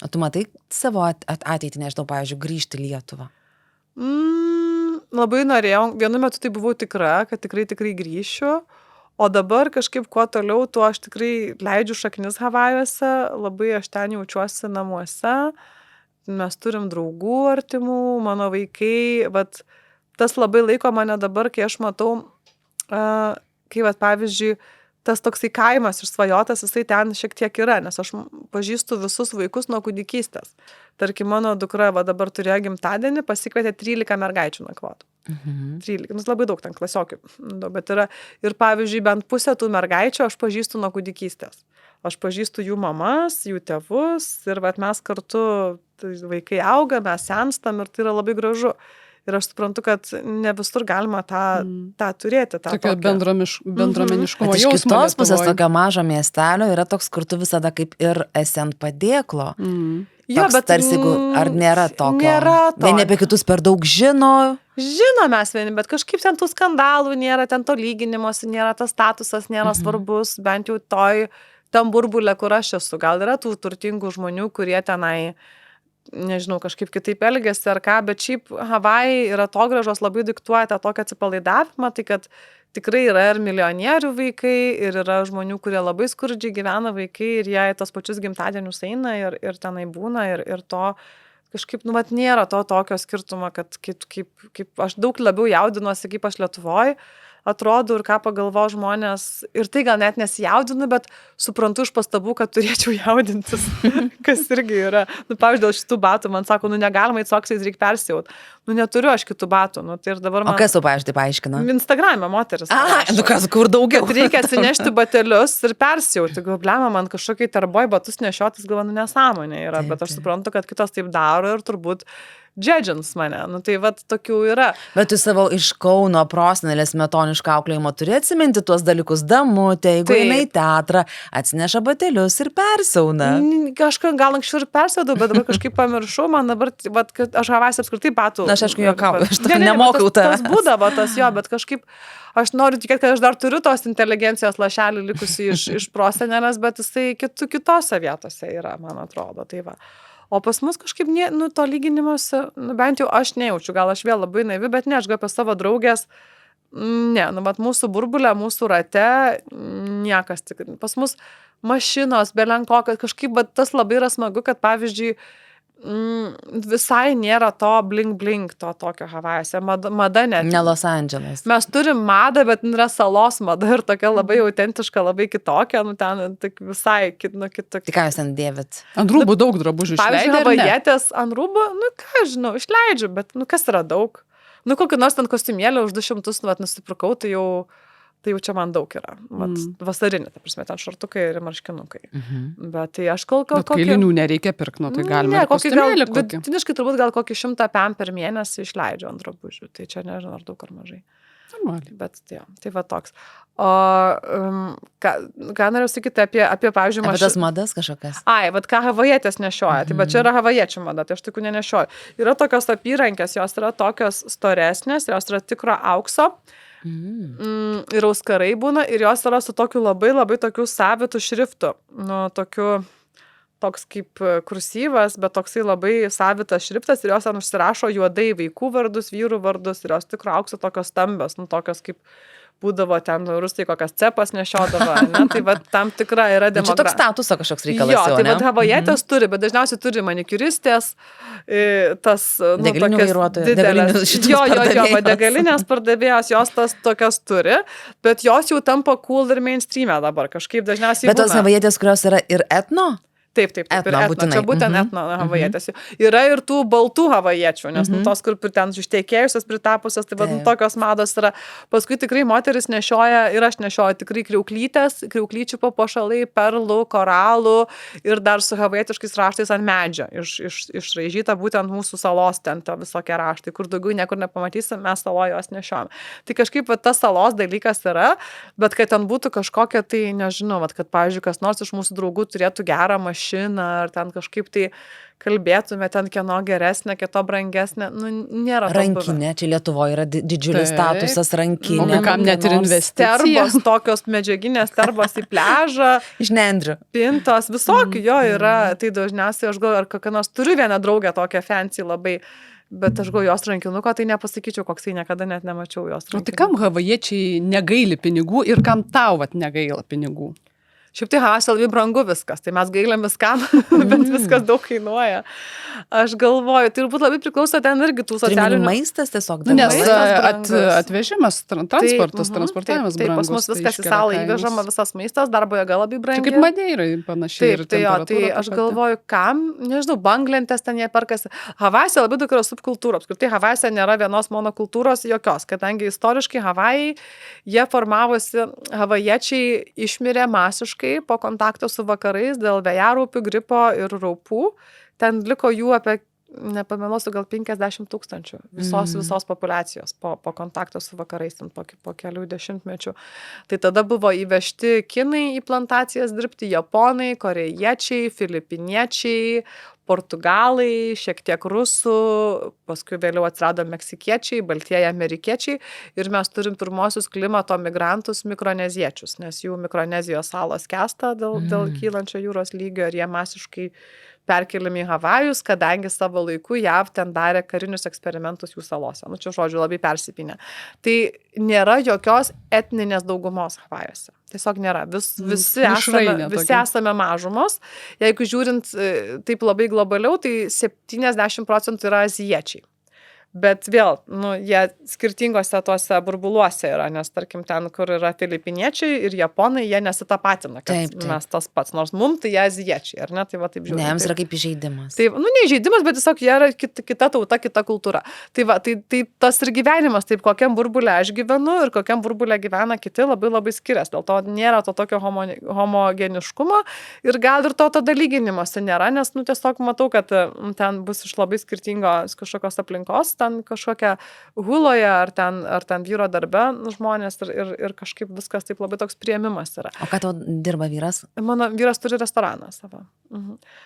O tu matai savo ateitį, nežinau, pavyzdžiui, grįžti į Lietuvą? Labai norėjau, vienu metu tai buvau tikra, kad tikrai grįšiu, o dabar kažkaip kuo toliau, tuo aš tikrai leidžiu šaknis Havajuose, labai aš ten jaučiuosi namuose, mes turim draugų artimų, mano vaikai, vat, tas labai laiko mane dabar, kai aš matau, kai vat, pavyzdžiui, tas toksai kaimas išsvajotas, jisai ten šiek tiek yra, nes aš pažįstu visus vaikus nuo kūdikystės. Tarkim, mano dukra va dabar turėjo gimtadienį, pasikvietė 13 mergaičių nakvotų. 13, nu labai daug ten klasiokių, bet yra, ir pavyzdžiui, bent pusę tų mergaičių aš pažįstu nuo kūdikystės. Aš pažįstu jų mamas, jų tėvus, ir vat mes kartu, tai vaikai auga, mes senstam, ir tai yra labai gražu. Ir aš suprantu, kad ne visur galima tą turėti. Tokio bendruomeniškumo jausmo. Iš kitos pusės tokio mažo miestelio yra toks, kur tu visada kaip ir esi ant padėklo. Jo, bet tarsi, ar nėra tokio? Nėra to. Vieni apie kitus per daug žino. Žino mes vieni, bet kažkaip ten tų skandalų nėra, ten to lyginimosi nėra, tas statusas nėra svarbus, bent jau tam burbulė, kur aš esu. Gal yra tų turtingų žmonių, kurie tenai, nežinau, kažkaip kitaip elgiasi ar ką, bet šiaip Havajai ir atogrąžos labai diktuoja tą tokį atsipalaidavimą, tai kad tikrai yra ir milijonierių vaikai, ir yra žmonių, kurie labai skurdžiai gyvena vaikai, ir jie tos pačius gimtadienius eina ir tenai būna, ir to kažkaip, nu, vat nėra to tokio skirtumo, kad kaip aš daug labiau jaudinuosi, kaip aš Lietuvoj atrodo ir ką pagalvo žmonės, ir tai gal net nesijaudinu, bet suprantu iš pastabų, kad turėčiau jaudintis, kas irgi yra. Nu, pavyzdžiui, dėl šitų batų man sako, nu negalima į soksais, reikia persijaut. Nu neturiu aš kitų batų. Nu, tai ir dabar man... O kas tu, pavyzdžiui, paaiškina? Instagram'e moteris. Nu kas, kur daugiau? Kad reikia atsinešti batelius ir persijauti. Galblema, man kažkokiai tarboj batus nešiotis, gal, nu nesąmonė yra, bet aš suprantu, kad kitos taip daro ir turbūt džedžins mane. Nu tai vat tokių yra. Bet tu savo iš Kauno prosenelės metoniško auklėjimo turi atsiminti tuos dalykus. Damutė, jeigu eina į teatrą, atsineša batelius ir persiauna. Kažką gal anksčiau ir persiaudau, bet dabar kažkaip pamiršau. Man dabar, vat, kad aš Havajose apskritai batų. Na, aš aišku juokauju, aš to nemokau tavęs. Tas būdavo tas jo, bet kažkaip aš noriu tikėti, kad aš dar turiu tos inteligencijos lašelį likusi iš prosenelės, bet jisai kitose vietose yra, man atrodo. Tai va. O pas mus kažkaip, nu, to lyginimuose, nu, bent jau aš nejaučiu, gal aš vėl labai naivi, bet ne, aš gal apie savo draugės, ne, nu, bet mūsų burbulė, mūsų rate, niekas tik, pas mus mašinos, belenko, kad kažkaip, bet tas labai yra smagu, kad pavyzdžiui, visai nėra to blink to tokio Havajuose, mada net. Ne Los Andželas. Mes turim madą, bet yra salos mada ir tokia labai autentiška, labai kitokia, nu ten tik visai kitokia. Tai ką jūs ten dėvit? Ant rūbų daug drabužių išleidžia, pavyzdžiui, havajietės ant rūbų, nu ką žinau, išleidžiu, bet nu kas yra daug. Nu kokį nors ten kostiumėlį už 200 nu, nusipirkau, tai jau čia man daug yra. Vasarinė, ta prasme, ten šortukai ir marškinukai. Bet tai aš kokį... Kailinių nereikia pirkti, nu tai galima ir kostiumėlį kokį. Vidutiniškai turbūt gal kokį 100 pem per mėnesį išleidžiu ant drabužių. Tai čia nežinau, ar daug ar mažai. Normaliai. Bet tai va toks. O ką norėjau sakyti apie pavyzdžiui, Apie tas madas kažkokias. Vat ką havajietės nešioja, tai bet čia yra havajiečių mada, tai aš tokių nenešioju. Yra tokios apyrankės, jos yra tokios storesnės, jos yra tikro aukso. Ir auskarai būna, ir jos yra su tokiu labai tokiu savitu šriftu. Nu, toks kaip kursyvas, bet toksai labai savitas šriftas, ir jos ten užsirašo juodai vaikų vardus, vyrų vardus, ir jos tikro aukso tokios stambios, nu tokios kaip būdavo ten rusai kokias cepas nešiodavo, ne? Tai va tam tikra yra Čia toks statuso kažkoks reikalas. Jo, tai va havajietės turi, bet dažniausiai turi manikiuristės, tas, nu, degalinių vairuotojų, va degalinės pardavėjos, jos tas tokias turi, bet jos jau tampa cool ir mainstream'e dabar, kažkaip dažniausiai Bet tos havajietės, kurios yra ir etno? Taip, etno, čia būtent etno havajietės. Yra ir tų baltų havajiečių, nes tos, kur ten ištekėjusios, pritapusios, tai vadin tokios mados yra. Paskui tikrai moteris nešioja, ir aš nešioju tikrai kriauklyčių papuošalai, perlų, koralų ir dar su havajietiškais raštais ant medžio. Išraižyta būtent mūsų salos ten to visokie raštai, kur daugiau niekur nepamatysim, mes saloje jos nešiojam. Tai kažkaip va, tas salos dalykas yra, bet kad ten būtų kažkokia, tai nežinau, va, kad, pavyzdžiui, kas nors iš mūsų draugų turėtų gerą mašiną, ar ten kažkaip tai kalbėtume ten kieno geresnė, kito brangesnė, nu, nėra to buvę. Rankinė, čia Lietuvoje yra didžiulis statusas rankinė. O kam net ir investicija. Terbos, tokios medžiaginės terbos į pležą. Iš nendrių. Pintos, visokių jo yra, tai dažniausiai aš galvoju, ar kokią nors turiu vieną draugę tokią fancy labai, bet aš galvoju, jos rankinuko, tai nepasakyčiau, koksai niekada net nemačiau jos rankinuko. O tai kam havajiečiai negaili pinigų ir kam tau negaila pinigų? Šiaip tai Havajuose labai brangu viskas, tai mes gailiam viskam, bet viskas daug kainuoja. Aš galvoju, tai turbūt labai priklauso ten irgi tų socialinių. Maistas tiesiog. Nes atvežimas, transportavimas brangus. Taip, pas mus viskas į salą įvežama, visas maistas, darbo jėga labai brangi. Čia kaip Madeirai panašiai. Taip, tai aš galvoju, kam, nežinau, banglentės ten jie perkasi. Havajuose labai daug yra subkultūrų. Apskritai Havajuose nėra vienos monokultūros jokios, kadangi istoriškai Havajai, jie formavosi, havajiečiai išmirė masiškai po kontakto su vakarais dėl vėjaraupių, gripo ir raupų. Ten liko jų apie, nepameluosiu, gal 50 000 visos populiacijos po kontakto su vakarais, po kelių dešimtmečių. Tai tada buvo įvežti kinai į plantacijas dirbti, japonai, korėjiečiai, filipiniečiai, portugalai, šiek tiek rusų, paskui vėliau atsirado meksikiečiai, baltieji amerikiečiai ir mes turim pirmosius klimato migrantus mikroneziečius, nes jų Mikronezijos salos skęsta dėl kylančio jūros lygio ir jie masiškai perkeliami į Havajus, kadangi savo laiku JAV ten darė karinius eksperimentus jų salose. Nu, čia žodžiu labai persipinę. Tai nėra jokios etninės daugumos Havajuose. Tiesiog nėra. Visi esame mažumos. Jeigu žiūrint taip labai globaliau, tai 70% yra azijiečiai. Bet vėl, nu, jie skirtingose tuose burbuluose yra, nes tarkim ten, kur yra filipiniečiai ir japonai, jie nesitapatina, kad taip. Mes tas pats, nors mums tai jie azijiečiai, ar ne, tai va taip žiūrėjau. Ne, jiems yra kaip įžeidimas. Tai, nu, ne įžeidimas, bet tiesiog jie yra kita tauta, kita kultūra. Tai va, tai tas ir gyvenimas, taip kokiam burbulė aš gyvenu ir kokiam burbulė gyvena kiti labai skiriasi. Dėl to nėra to tokio homogeniškumo ir gal ir to dalyginimosi nėra, nes, nu, tiesiog matau, kad ten bus iš labai skirtingos kažkokios aplinkos, ten kažkokia huloje ar ten vyro darbe žmonės ir kažkaip viskas taip labai toks priėmimas yra. O ką tau dirba vyras? Mano vyras turi restoraną savo.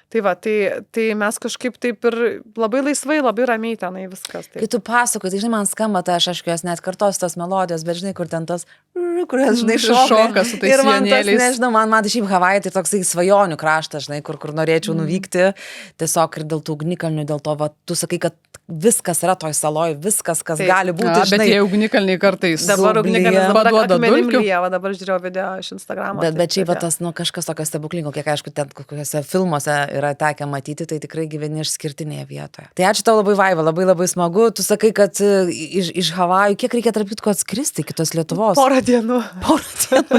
Tai va, tai mes kažkaip taip ir labai laisvai, labai ramiai tenai viskas. Taip. Kai tu pasakoji, tai žinai, man skamba, tai aš jos net kartos tos melodijos, bet žinai, kur ten tos, kurias, žinai, šoka su tais ir man tas, sijonėliais. nežinau, man šiaip Havajai tai toksai svajonių kraštas, žinai, kur norėčiau nuvykti, tiesiog ir dėl tų ugnikalnių, dėl to, va, tu sakai, kad viskas yra toj saloj, viskas, kas gali būti, žinai. Bet jie ugnikalniai kartais dabar ugnikalnis paduoda dulkių. Dabar žiūrėjau video iš Instagramo. Bet šiaip tas, nu, kažkas tokio stebuklingo, kiek aišku, ten kokiuose filmuose yra tekę matyti, tai tikrai gyveni išskirtinėje vietoje. Tai ačiū tau labai, Vaiva, labai smagų. Tu sakai, kad iš Havajų, kiek reikia tarp kitko atskristi iki tos Lietuvos? Porą dienų.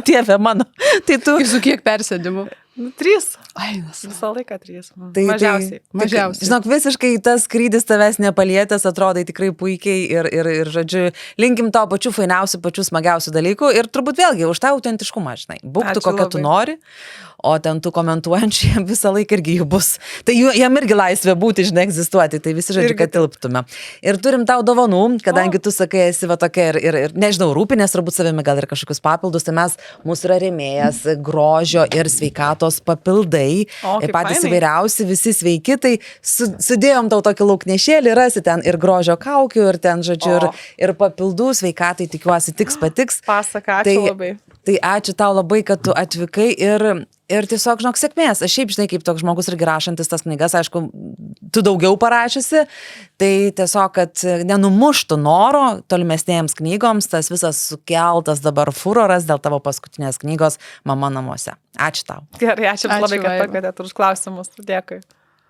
Dieve mano. Tai tu... Su kiek persėdimų? 3. Visą laiką 3. Mažiausiai. Mažiausiai. Žinok, visiškai tas skrydis tavęs nepalietęs, atrodai tikrai puikiai ir žodžiu, linkim to pačių fainiausių, pačių smagiausių dalykų ir turbūt vėlgi už tą autentiškumą, žinai. Būk tu kokia tu nori, o ten tų komentuojančių visą laiką irgi jų bus. Tai jam irgi laisvė būti, žinai, egzistuoti, tai visi žodžiu, kad tilptume. Ir turim tau dovanų, kadangi tu sakai, esi va tokia ir nežinau, rūpinės turbūt savimi gal ir kažkokius papildus, tai mūsų yra rėmėjas grožio ir sveikatos papildai, patys įvairiausi, visi sveiki, tai sudėjom tau tokį lauknešėlį, rasi ten ir grožio kaukių, ir ten, žodžiu, ir papildų sveikatai, tikiuosi, patiks. Pasaka, ačiū labai. Tai ačiū tau labai, kad tu atvykai ir tiesiog, žinok, sėkmės. Aš šiaip, žinai, kaip toks žmogus irgi rašantis tas knygas, aišku, tu daugiau parašysi, tai tiesiog, kad nenumuštų noro tolimesnėms knygoms, tas visas sukeltas dabar furoras dėl tavo paskutinės knygos Mama namuose. Ačiū tau. Gerai, ačiū labai, kad pakvietėt už klausimus. Dėkui.